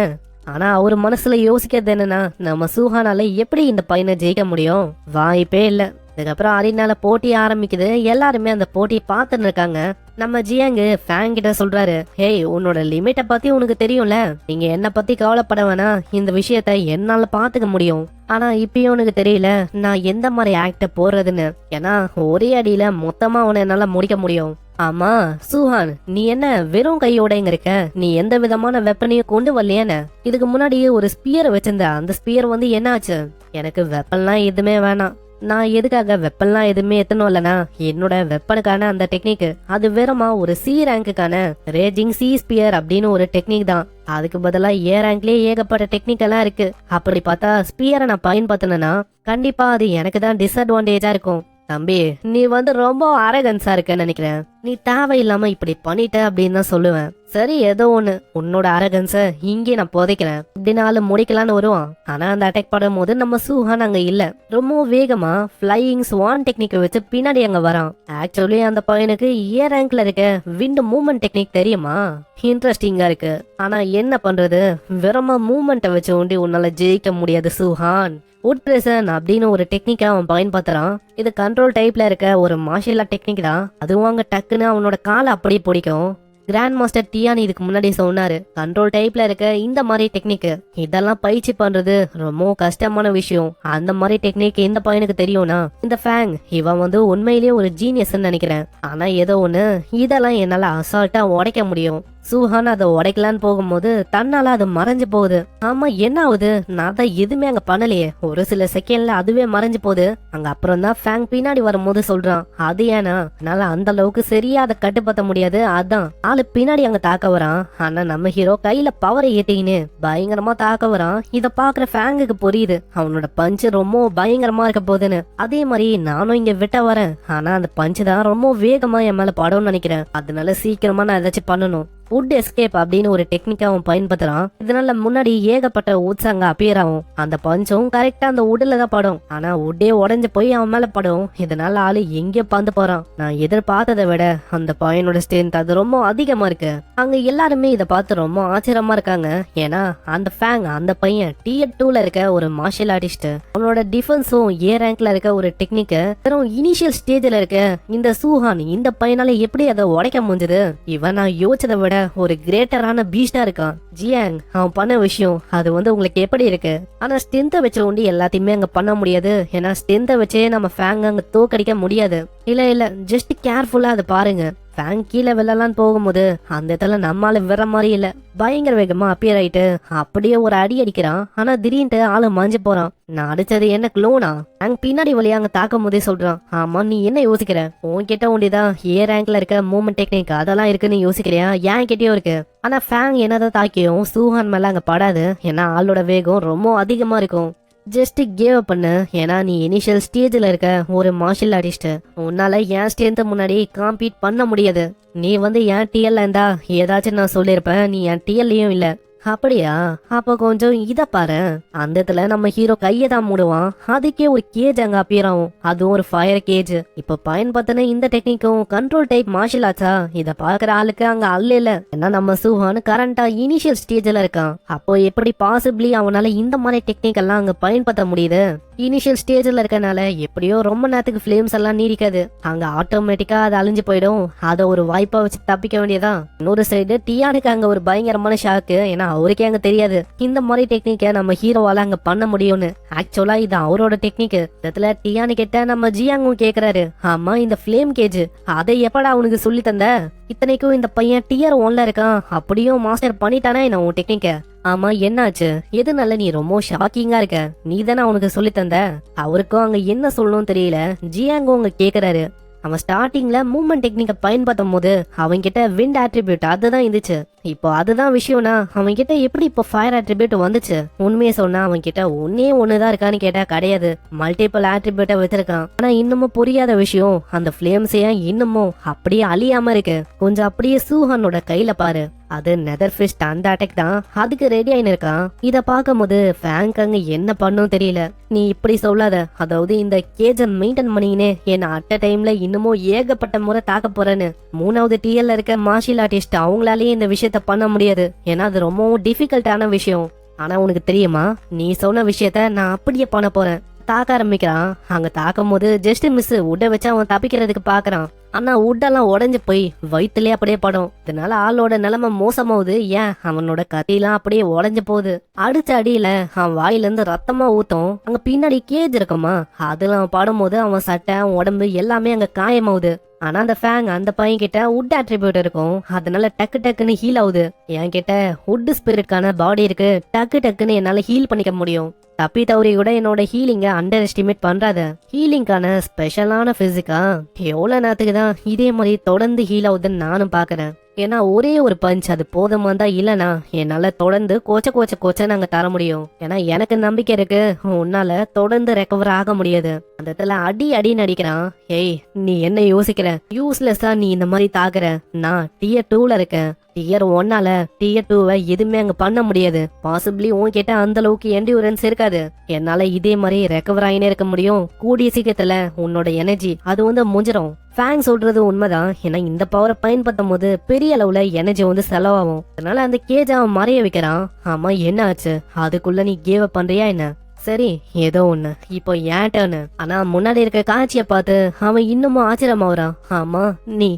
ஆனா அவரு மனசுல யோசிக்கிறது என்னன்னா, நம்ம சூஹானால எப்படி இந்த பையனை ஜெயிக்க முடியும்? வாய்ப்பே இல்ல. இதுக்கப்புறம் அரீனால போட்டி ஆரம்பிக்குது. எல்லாருமே அந்த போட்டியை பார்த்துன்னு இருக்காங்க. நம்ம ஜியாங்கு ஃபேங் கிட்ட சொல்றாரு, ஹேய் உன்னோட லிமிட்டை பத்தி உனக்கு தெரியும்ல, நீங்க என்ன பத்தி கவலைப்பட வேணா, இந்த விஷயத்த என்னால பாத்துக்க முடியும். ஆனா இப்பயும் உனக்கு தெரியல நான் எந்த மாதிரி ஆக்ட போடுறதுன்னு. ஏன்னா ஒரே அடியில மொத்தமா அவனை என்னால முடிக்க முடியும். ஆமா சூஹான், நீ என்ன வெறும் கையோட இங்க இருக்க? நீ எந்த விதமான வெப்பனையும் கொண்டு வரலையானே? இதுக்கு முன்னாடியே ஒரு ஸ்பியர் வச்சிருந்த, அந்த ஸ்பியர் வந்து என்ன ஆச்சு? எனக்கு வெப்பன்லாம் எதுவுமே வேணாம். நான் எதுக்காக வெப்பன்லாம் எதுவுமே எத்தனும் இல்லனா, என்னோட வெப்பனுக்கான அந்த டெக்னிக் அது வெறுமா ஒரு C ரேங்குக்கான ரேஜிங் C ஸ்பியர் அப்படின்னு ஒரு டெக்னிக் தான். அதுக்கு பதிலா ரேங்க்லயே ஏகப்பட்ட டெக்னிக் எல்லாம் இருக்கு. அப்படி பார்த்தா ஸ்பியரை நான் பயன்படுத்தினா கண்டிப்பா அது எனக்கு தான் டிஸ்அட்வான்டேஜா இருக்கும். தம்பி, நீ வந்து ரொம்ப அரகன்ஸா இருக்கன்னு நினைக்கிறேன். நீ தேவையில்லாம இப்படி பண்ணிட்ட அப்படின்னு தான் சொல்லுவேன். சரி ஏதோ ஒண்ணு, உன்னோட அரகன்ஸ இங்கே நான் புதைக்கிறேன் இப்படினால முடிக்கலான்னு வருவான். ஆனா அந்த அட்டாக் படும் போது நம்ம சூஹான் அங்க இல்ல. ரொம்ப வேகமா ஃபிளையிங் ஸ்வான் டெக்னிக் வச்சு பின்னாடி அங்க வரான். ஆக்சுவலி அந்த பையனுக்கு ரேங்க்ல இருக்க விண்ட் மூவ்மெண்ட் டெக்னிக் தெரியுமா? இன்ட்ரெஸ்டிங்கா இருக்கு. ஆனா என்ன பண்றது, வெறுமா மூவ்மெண்ட்டை வச்சு ஒண்டி உன்னால ஜெயிக்க முடியாது சூஹான். உட் பிரசன் அப்படின்னு ஒரு டெக்னிக்கா அவன் பயன்படுத்துறான். இது கண்ட்ரோல் டைப்ல இருக்க ஒரு மார்ஷியல் ஆர்ட் டெக்னிக் தான். அதுவும் அங்க டக்குன்னு அவனோட காலை அப்படியே பிடிக்கும். கிராண்ட் மாஸ்டர் டியான் இதுக்கு முன்னாடி சொன்னாரு, கண்ட்ரோல் டைப்ல இருக்க இந்த மாதிரி டெக்னிக் இதெல்லாம் பயிற்சி பண்றது ரொம்ப கஷ்டமான விஷயம். அந்த மாதிரி டெக்னிக் இந்த பையனுக்கு தெரியும்னா, இந்த ஃபேங் இவன் வந்து உண்மையிலேயே ஒரு ஜீனியஸ் நினைக்கிறேன். ஆனா ஏதோ ஒண்ணு, இதெல்லாம் என்னால அசால்ட்டா உடைக்க முடியும். சூஹான் அதை உடைக்கலான்னு போகும்போது தன்னால அது மறைஞ்சு போகுது. ஆமா என்ன ஆகுது, நான் தான் எதுவுமே அங்க பண்ணலையே. ஒரு சில செகண்ட்ல அதுவே மறைஞ்சு போகுது. அங்க அப்புறம் தான் ஃபேங் பின்னாடி வரும்போது சொல்றான், அது ஏன்னா என்னால அந்த அளவுக்கு சரியா அதை கட்டுப்படுத்த முடியாது, அதான் ஆளு பின்னாடி அங்க தாக்க வரான். ஆனா நம்ம ஹீரோ கையில பவரை ஏத்திக்கின்னு பயங்கரமா தாக்க வரான். இத பாக்குற ஃபேங்குக்கு புரியுது அவனோட பஞ்சு ரொம்ப பயங்கரமா இருக்க போகுதுன்னு. அதே மாதிரி நானும் இங்க விட்ட வரேன், ஆனா அந்த பஞ்சு தான் ரொம்ப வேகமா என் மேல படம்னு நினைக்கிறேன். அதனால சீக்கிரமா நான் ஏதாச்சும் பண்ணணும். வுட் எஸ்கேப் அப்படின்னு ஒரு டெக்னிக்கா அவன் பயன்படுத்துறான். இதனால முன்னாடி ஏகப்பட்ட வுட்ஸ் அங்க அப்பியர் ஆகும். அந்த பஞ்சும் கரெக்டா அந்த வுட்ல தான் படும். ஆனா வுட்டே உடஞ்சு போய் அவன் மேல படும். இதனால ஆளு எங்க பந்து போறான். நான் எதிர்பார்த்ததை விட அந்த பையனோட ஸ்ட்ரென்த் அது ரொம்ப அதிகமா இருக்கு. அங்க எல்லாருமே இதை பார்த்து ரொம்ப ஆச்சரியமா இருக்காங்க. ஏன்னா அந்த ஃபேங் அந்த பையன் டியர் 2ல இருக்க ஒரு மார்ஷியல் ஆர்டிஸ்ட். அவனோட டிஃபென்ஸும் ஏ ரேங்க்ல இருக்க ஒரு டெக்னிக் வெறும் இனிஷியல் ஸ்டேஜ்ல இருக்க இந்த சூஹான் இந்த பையனால எப்படி அதை உடைக்க முடிஞ்சது? இவன் நான் யோசிச்சதை விட ஒரு கிரேட்டரான பீஸ்டா இருக்கான். ஜியாங் அவன் பண்ண விஷயம் அது உங்களுக்கு எப்படி இருக்கு? ஆனா ஸ்ட்ரென்த்தை வச்சு ஒண்டி எல்லாத்தையுமே அங்க பண்ண முடியாது. ஏன்னா ஸ்ட்ரென்த்தை வச்சே நம்ம ஃபேங் அங்க தோக்கடிக்க முடியாது. இல்ல ஜஸ்ட் கேர்ஃபுல்லா அதை பாருங்க. ஃபேங் கீழே வெள்ளலான்னு போகும்போது அந்த இடத்துல நம்மால வர மாதிரி இல்ல, பயங்கர வேகமா அப்பியர் ஆயிட்டு அப்படியே ஒரு அடி அடிக்கிறான். ஆனா திடீர்னு ஆளு மாஞ்சு போறான். நான் அடிச்சது என்ன க்ளோனா? ஃபேங் பின்னாடி வழியா அங்க தாக்கும் போதே சொல்றான், ஆமா நீ என்ன யோசிக்கிற? உன்கிட்ட ஒண்டிதான் ஏ ரேங்க்ல இருக்க மூவ்மெண்ட் டெக்னிக் அதெல்லாம் இருக்குன்னு யோசிக்கிறியா? ஏன் கிட்டயும் இருக்கு. ஆனா ஃபேங் என்னதான் தாக்கியும் சூஹான் மேல அங்க படாது. ஏன்னா ஆளோட வேகம் ரொம்ப அதிகமா இருக்கும். ஜஸ்ட் கேவ் பண்ணு. ஏன்னா நீ இனிஷியல் ஸ்டேஜ்ல இருக்க ஒரு மார்ஷியல் ஆர்டிஸ்ட். உன்னால என் ஸ்ட்ரென்த் முன்னாடி காம்பீட் பண்ண முடியாது. நீ என் டிஎல்ல இருந்தா ஏதாச்சும் நான் சொல்லிருப்பேன். நீ என் டிஎல்லையும் இல்ல. அப்படியா? அப்ப கொஞ்சம் இத பாரு. அந்த இடத்துல நம்ம ஹீரோ கையை தான் மூடுவான். அதுக்கே ஒரு கேஜ் அங்க அப்பியர் ஆகும். அதுவும் ஒரு ஃபயர் கேஜ். இப்ப பயன்படுத்தின இந்த டெக்னிக்கும் கண்ட்ரோல் டைப் மார்ஷியல் ஆர்ட்ஸா? இத பாக்குற ஆளுக்கு அங்க இல்ல. ஏன்னா நம்ம சூஹான் கரண்டா இனிஷியல் ஸ்டேஜ்ல இருக்கான். அப்போ எப்படி பாசிபிளி அவனால இந்த மாதிரி டெக்னிக் எல்லாம் அங்க பயன்படுத்த முடியுது? இனிஷியல் ஸ்டேஜ்ல இருக்கனால எப்படியோ ரொம்ப நேரத்துக்கு ஃபிளேம்ஸ் எல்லாம் நீடிக்காது. அங்க ஆட்டோமேட்டிக்கா அது அழிஞ்சு போயிடும். அத ஒரு வாய்ப்பா வச்சு தப்பிக்க வேண்டியதான். இன்னொரு சைடு டியானுக்கு அங்க ஒரு பயங்கரமான ஷாக்கு. ஏன்னா அவருக்கே அங்க தெரியாது இந்த மாதிரி டெக்னிக்க நம்ம ஹீரோவால அங்க பண்ண முடியும்னு. ஆக்சுவலா இது அவரோட டெக்னிக். இதுல டியானு கிட்ட நம்ம ஜியாங்கும் கேக்குறாரு, ஆமா இந்த ஃபிளேம் கேஜ் அதை எப்படா அவனுக்கு சொல்லி தந்த? இத்தனைக்கும் இந்த பையன் டியர் 1ல இருக்கான். அப்படியும் மாஸ்டர் பண்ணிட்டானே என்ன உன் டெக்னிக்க? ஆமா என்னாச்சு? எதுனால நீ ரொம்ப ஷாக்கிங்கா இருக்க? நீ தானே அவனுக்கு சொல்லி தந்த? அவருக்கும் அங்க என்ன சொல்லணும் தெரியல. ஜியாங்கோ அங்க கேக்குறாரு. அவன் ஸ்டார்டிங்ல மூவ்மெண்ட் டெக்னிக்க பயன்படுத்தும் போது அவன்கிட்ட விண்ட் ஆட்ரிபியூட் அதுதான் இருந்துச்சு. இப்போ அதுதான் விஷயம்னா அவன்கிட்ட எப்படி இப்போ ஃபயர் ஆட்ரிபியூட் வந்துச்சு? உண்மையை சொன்னா அவன்கிட்ட ஒண்ணுதான் இருக்கான்னு கேட்டா கிடையாது, மல்டிபிள் ஆட்ரிபியூட்டை வச்சிருக்கான். ஆனா இன்னமும் புரியாத விஷயம், அந்த ஃபிளேம்ஸ் ஏன் இன்னமும் அப்படியே அழியாம இருக்கு? கொஞ்சம் அப்படியே சூஹானோட கையில பாரு. அது நெதர் ஃபிஸ்ட் அந்த அட்டாக் தான் அதுக்கு ரெடி ஆயின்னு இருக்கான். இத பாக்கும் போது ஃபேங்க் அங்க என்ன பண்ணும் தெரியல. நீ இப்படி சொல்லாத. அதாவது இந்த கேஜ மெயின்டைன் பண்ணினே என்ன அட் டைம்ல இன்னமும் ஏகப்பட்ட முறை தாக்க போறேன்னு. 3வது டிஎல்ல இருக்க மார்ஷியல் ஆர்டிஸ்ட் அவங்களாலேயே இந்த விஷயத்த பண்ண முடியாது. ஏன்னா அது ரொம்பவும் டிஃபிகல்ட்டான விஷயம். ஆனா உனக்கு தெரியுமா, நீ சொன்ன விஷயத்த நான் அப்படியே பண்ண போறேன். தாக்க ஆரம்பிக்கிறான். அங்க தாக்கும் போது ஜஸ்ட் மிஸ் உட வச்சு அவன் தப்பிக்கிறதுக்கு பாக்குறான். ஆனா உட்டெல்லாம் உடஞ்சு போய் வயிற்றுலயே அப்படியே படும். இதனால ஆளோட நிலைமை மோசமாவுது. ஏன் அவனோட கத்தியெல்லாம் அப்படியே உடஞ்சு போகுது. அடிச்ச அடியில அவன் வாயில இருந்து ரத்தமா ஊத்தும். அங்க பின்னாடி கேஜ் இருக்குமா, அதுல அவன் படும் போது அவன் சட்டை அவன் உடம்பு எல்லாமே அங்க காயமாவுது. ஆனா அந்த ஃபேங் அந்த பையன் கிட்ட வுட் ஆட்ரிபியூட் இருக்கும். அதனால டக்கு டக்குன்னு ஹீல் ஆகுது. என் கிட்ட வுட் ஸ்பிரிட்கான பாடி இருக்கு. டக்கு டக்குன்னு என்னால ஹீல் பண்ணிக்க முடியும். தப்பி தவறி கூட என்னோட ஹீலிங்க அண்டர் எஸ்டிமேட் பண்றாத. ஹீலிங்கான ஸ்பெஷலான பிசிக்கா எவ்வளவு நேரத்துக்கு தான் இதே மாதிரி தொடர்ந்து ஹீல் ஆகுதுன்னு நானும் பாக்குறேன். ஏன்னா ஒரே ஒரு பஞ்ச் அது போதுமா தான், இல்லனா என்னால தொடர்ந்து கோச்ச நாங்க தர முடியும். ஏன்னா எனக்கு நம்பிக்கை இருக்கு உன்னால தொடர்ந்து ரெக்கவர் ஆக முடியாது. அந்த இடத்துல அடின்னு அடிக்கிறான். ஏய் நீ என்ன யோசிக்கிற? யூஸ்லெஸ்ஸா நீ இந்த மாதிரி தாக்குற. நான் டியர் 2ல இருக்கேன். டியர் 1ஆல டியர் 2வை எதுவுமே அங்க பண்ண முடியாது. பாசிபிளி உன்கிட்ட அந்த அளவுக்கு என்டியூரன்ஸ் இருக்காது. என்னால இதே மாதிரி ரெக்கவர் ஆகினே இருக்க முடியும். கூடிய சீக்கிரத்துல உன்னோட எனர்ஜி அது முடிஞ்சிடும். ஃபேங் சொல்றது உண்மைதான். ஏன்னா இந்த பவரை பயன்படுத்தும் போது பெரிய அளவுல எனர்ஜி செலவாகும். அதனால அந்த கேஜ அவன் மறைய வைக்கிறான். ஆமா என்ன ஆச்சு? அதுக்குள்ள நீ கேவ் பண்றியா என்ன? சரி ஏதோ ஒண்ணு, இப்போ ஏன் டர்னு. ஆனா முன்னாடி இருக்க காட்சிய பார்த்து அவன் இன்னமும் ஆச்சரியமாவறான். ஆமா நீ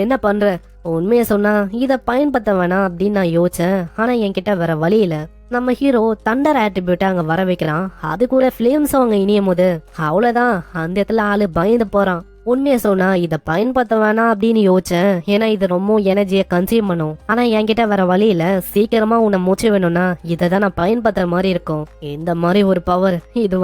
என்ன பண்ற? உண்மைய சொன்னா இத பயன்படுத்த வேணாம் அப்படின்னு நான் யோசிச்சேன். ஆனா என்கிட்ட வேற வழி இல்ல. நம்ம ஹீரோ தண்டர் ஆட்ரிபியூட்டை அங்க வர வைக்கிறான். அது கூட ஃபிளேம்ஸும் அங்க இனியும் போது அவ்வளவுதான் அந்த இடத்துல ஆளு பயந்து போறான். உண்மைய சொன்னா இத பயன்படுத்த வேணாம் அப்படின்னு யோசிச்சேன். ஏன்னா இது ரொம்ப எனர்ஜியை கன்சியூம் பண்ணும். ஆனா என்கிட்ட வேற வழி இல்ல. சீக்கிரமா உன்னை மூச்சு வேணும்னா இததான் நான் பயன்படுத்துற மாதிரி இருக்கும். இந்த மாதிரி ஒரு பவர் இது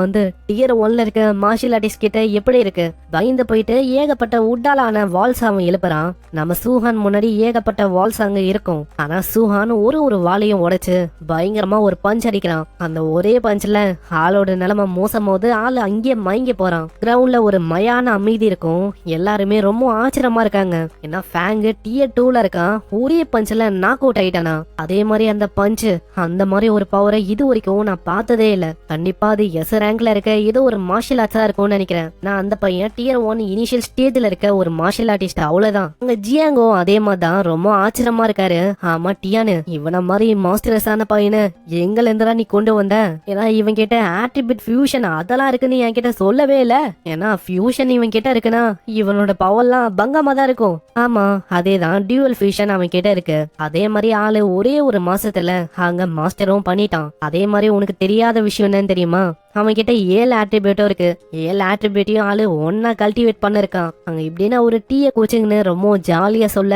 டியர் 1ல இருக்க மார்ஷியல் ஆர்டிஸ்ட் கிட்ட எப்படி இருக்கு? பயந்து போயிட்டு ஏகப்பட்ட உட்டாலான வால்ஸ் அவன் எழுப்புறான். நம்ம சூஹான் முன்னாடி ஏகப்பட்ட வால்ஸ் அங்க இருக்கும். ஆனா சூஹான் ஒரு வாலையும் உடைச்சு பயங்கரமா ஒரு பஞ்ச் அடிக்கிறான். அந்த ஒரே பஞ்ச்ல ஆளோட நிலைமை மோசமாவது ஆளு அங்கேயே மயங்கி போறான். கிரவுண்ட்ல ஒரு மயான அமைதி இருக்கும். பார்க்கறதுக்கும் எல்லாருமே ரொம்ப ஆச்சரியமா இருக்காங்க. ஏன்னா ஃபேங்கு டியர் 2ல இருக்கான், ஒரே பஞ்சில் நாக் அவுட் ஆயிட்டானா. அதே மாதிரி அந்த பஞ்சு அந்த மாதிரி ஒரு பவரை இது வரைக்கும் நான் பார்த்ததே இல்ல. கண்டிப்பா அது எஸ் ரேங்க்ல இருக்க ஏதோ ஒரு மார்ஷியல் ஆர்ட்ஸா இருக்கும்னு நினைக்கிறேன். நான் அந்த பையன் டியர் 1 இனிஷியல் ஸ்டேஜ்ல இருக்க ஒரு மார்ஷியல் ஆர்டிஸ்ட், அவ்வளவுதான். அங்க ஜியாங்கோ அதே மாதிரி தான் ரொம்ப ஆச்சரியமா இருக்காரு. ஆமா டியானு, இவன மாதிரி மாஸ்டர்ஸ் ஆன பையனு எங்கல இருந்துடா நீ கொண்டு வந்த? ஏன்னா இவன் கிட்ட ஆட்ரிபியூட் ஃபியூஷன் அதெல்லாம் இருக்குன்னு என் கிட்ட சொல்லவே இல்ல. ஏன்னா ஃபியூஷன் இவன் கிட்ட இருக்குன்னா இவனோட பவர்லாம் பங்கமா தான் இருக்கும். ஆமா அதேதான், டியூவல் ஃபியூஷன் அவன் கிட்ட இருக்கு. அதே மாதிரி ஆளு ஒரே ஒரு மாசத்துல அங்க மாஸ்டரும் பண்ணிட்டான். அதே மாதிரி உனக்கு தெரியாத விஷயம் என்னன்னு தெரியுமா? அவன் கிட்ட 7 ஆட்ரிபியூட்டும் இருக்கு. 7 ஆட்ரிபியூட்டையும் ஆளு ஒன்னா கல்டிவேட் பண்ண இருக்கான். அங்க இப்படின்னா ஒரு டீய கோச்சிங்னு ரொம்ப ஜாலியா சொல்ல,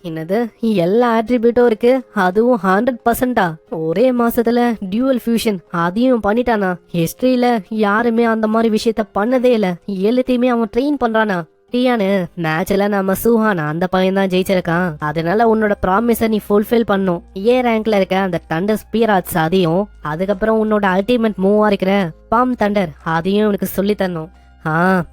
என்னது எல்லா ஆட்ரிபியூட்டும் இருக்கு, அதுவும் 100%ஆ? ஒரே மாசத்துல டியூவல் ஃபியூஷன் அதையும் பண்ணிட்டானா? ஹிஸ்டரியில யாருமே அந்த மாதிரி விஷயத்த பண்ணதே இல்ல. எல்லாத்தையுமே அவன் ட்ரெயின் பண்றானா? டியானு, மேட்ச்ல நம்ம சூஹான் அந்த பையன் தான் ஜெயிச்சிருக்கான். அதனால உன்னோட ப்ராமிஸ நீ ஃபுல்ஃபில் பண்ணும். ஏ ரேங்க்ல இருக்க அந்த தண்டர் ஸ்பியராட்ஸ் அதையும், அதுக்கப்புறம் உன்னோட அல்டிமேட் மூவா இருக்கிற பாம் தண்டர் அதையும் உனக்கு சொல்லி தரணும்.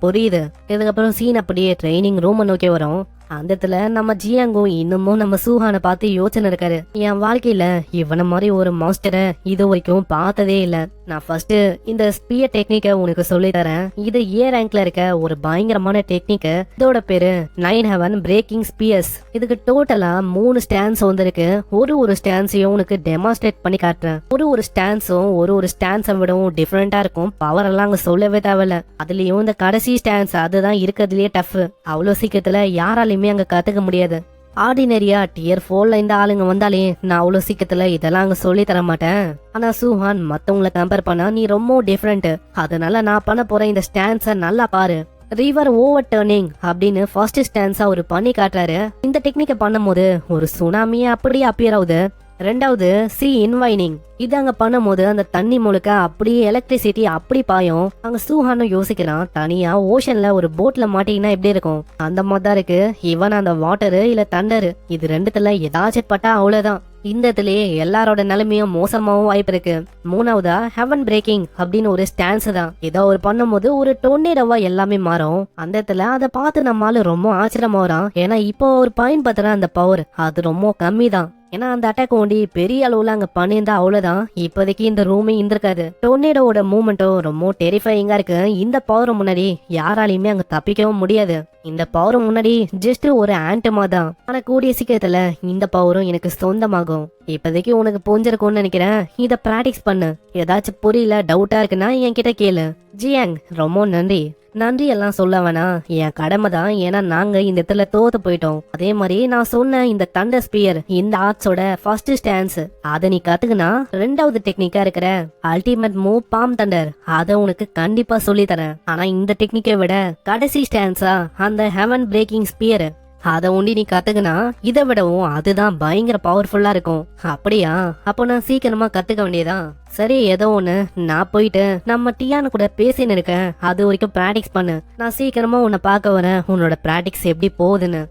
புரியுது. இதுக்கப்புறம் சீன் அப்படியே ட்ரைனிங் ரூம் நோக்கி வரும். அந்த இடத்துல நம்ம ஜியாங்கோ இன்னமும் நம்ம சூஹானை பார்த்து யோசனை இருக்காரு. என் வாழ்க்கையில இவன மாதிரி ஒரு மாஸ்டரை இது வரைக்கும் பார்த்ததே இல்ல. நான் ஃபர்ஸ்ட் இந்த ஸ்பியர் டெக்னிக்க உனக்கு சொல்லி தரேன். இது ஏ ரேங்க்ல இருக்க ஒரு பயங்கரமான டெக்னிக். இதோட பேரு 9 ஹெவன் பிரேக்கிங் ஸ்பியர்ஸ். இதுக்கு டோட்டலா 3 ஸ்டான்ஸ் வந்திருக்கு. ஒரு ஸ்டான்ஸையும் உனக்கு டெமான்ஸ்ட்ரேட் பண்ணி காட்டுறேன். ஒரு ஸ்டான்ஸும் ஒரு ஸ்டான்ஸை விடவும் டிஃபரெண்டா இருக்கும். பவர் எல்லாம் அங்க சொல்லவே தேவையில்ல. அதுலயும் இந்த கடைசி ஸ்டான்ஸ் அதுதான் இருக்கிறதுலயே டஃப். அவ்வளவு சீக்கிரத்துல யாராலையுமே அங்க கத்துக்க முடியாது. ஆர்டினரியா டியர் 4ல இந்த ஆளுங்க வந்தாலே நான் அவ்வளவு சீக்கிரத்துல இதெல்லாம் அங்க சொல்லி தர மாட்டேன். ஆனா சூஹான், மத்தவங்களை கம்பேர் பண்ணா நீ ரொம்ப டிஃபரெண்ட். அதனால நான் பண்ண போற இந்த ஸ்டான்ஸ நல்லா பாரு. ரிவர் ஓவர் டர்னிங் அப்படின்னு ஃபர்ஸ்ட் ஸ்டான்ஸா ஒரு பண்ணி காட்டுறாரு. இந்த டெக்னிக்க பண்ணும் போது ஒரு சுனாமியே அப்படியே அப்பியர் ஆகுது. ரெண்டாவது சி இன்வைனிங். இது அங்க பண்ணும் போது அந்த தண்ணி முழுக்க அப்படியே எலக்ட்ரிசிட்டி அப்படி பாயும். அங்க சூஹானும் யோசிக்கிறான், தனியா ஓஷன்ல ஒரு போட்ல மாட்டீங்கன்னா எப்படி இருக்கும்? அந்த மாதிரி தான் இருக்கு. இவன் அந்த வாட்டரு இல்ல தண்டரு இது ரெண்டுத்துல ஏதாச்சும் பட்டா அவ்வளவுதான். இந்த இடத்துலயே எல்லாரோட நிலைமையும் மோசமாவும் வாய்ப்பு இருக்கு. மூணாவதா ஹெவன் பிரேக்கிங் அப்படின்னு ஒரு ஸ்டான்ஸ் தான். ஏதோ ஒரு பண்ணும் போது ஒரு டொர்னேடோவா எல்லாமே மாறும். அந்த இடத்துல அதை பார்த்து நம்மளால ரொம்ப ஆச்சரியமா வரும். ஏன்னா இப்போ ஒரு பயன்படுத்துற அந்த பவர் அது ரொம்ப கம்மி தான். ஏன்னா அந்த அட்டாக் ஓண்டி பெரிய அளவுல அங்க பண்ணியிருந்தா அவ்வளவுதான். இப்போதைக்கு இந்த ரூமே இருந்திருக்காது. டொர்னேடோட மூவ்மெண்ட்டும் ரொம்ப டெரிஃபைங்கா இருக்கு. இந்த பவர் முன்னாடி யாராலையுமே அங்க தப்பிக்கவும் முடியாது. இந்த பவர் முன்னாடி ஜஸ்ட் ஒரு ஆண்டமா தான். ஆனா கூடிய சீக்கிரத்துல இந்த பவரும் எனக்கு சொந்தமாகும். இப்போதைக்கு உனக்கு புரிஞ்சிருக்கும்னு நினைக்கிறேன். இத பிராக்டிஸ் பண்ணு. ஏதாச்சும் புரியல டவுட்டா இருக்குன்னா என்கிட்ட கேளு. ஜியாங், ரொம்ப நன்றி. நன்றி எல்லாம் சொல்ல வேணா, என் கடமை தான். ஏன்னா நாங்க இந்த இடத்துல தோத்து போயிட்டோம். அதே மாதிரி நான் சொன்ன இந்த தண்டர் ஸ்பியர் இந்த ஆர்ட்ஸோட ஃபர்ஸ்ட் ஸ்டான்ஸ் அதை நீ கத்துக்குனா ரெண்டாவது டெக்னிக்கா இருக்கிற அல்டிமேட் மூவ் பாம் தண்டர் அதை உனக்கு கண்டிப்பா சொல்லி தரேன். ஆனா இந்த டெக்னிக்கை விட கடைசி ஸ்டான்ஸா அந்த ஹெவன் பிரேக்கிங் ஸ்பியர் அத ஒண்டி நீ கத்துக்கினா இதை விடவும் அதுதான் பயங்கர பவர்ஃபுல்லா இருக்கும். அப்படியா? அப்போ நான் சீக்கிரமா கத்துக்க வேண்டியதான். சரி, ஏதோ ஒண்ணு, நான் போயிட்டு நம்ம டியானு கூட பேசின்னு இருக்கேன். அது வரைக்கும் பிராக்டிஸ் பண்ணு. நான் சீக்கிரமா உன்னை பார்க்க வரேன், உன்னோட பிராக்டிஸ் எப்படி போகுதுன்னு.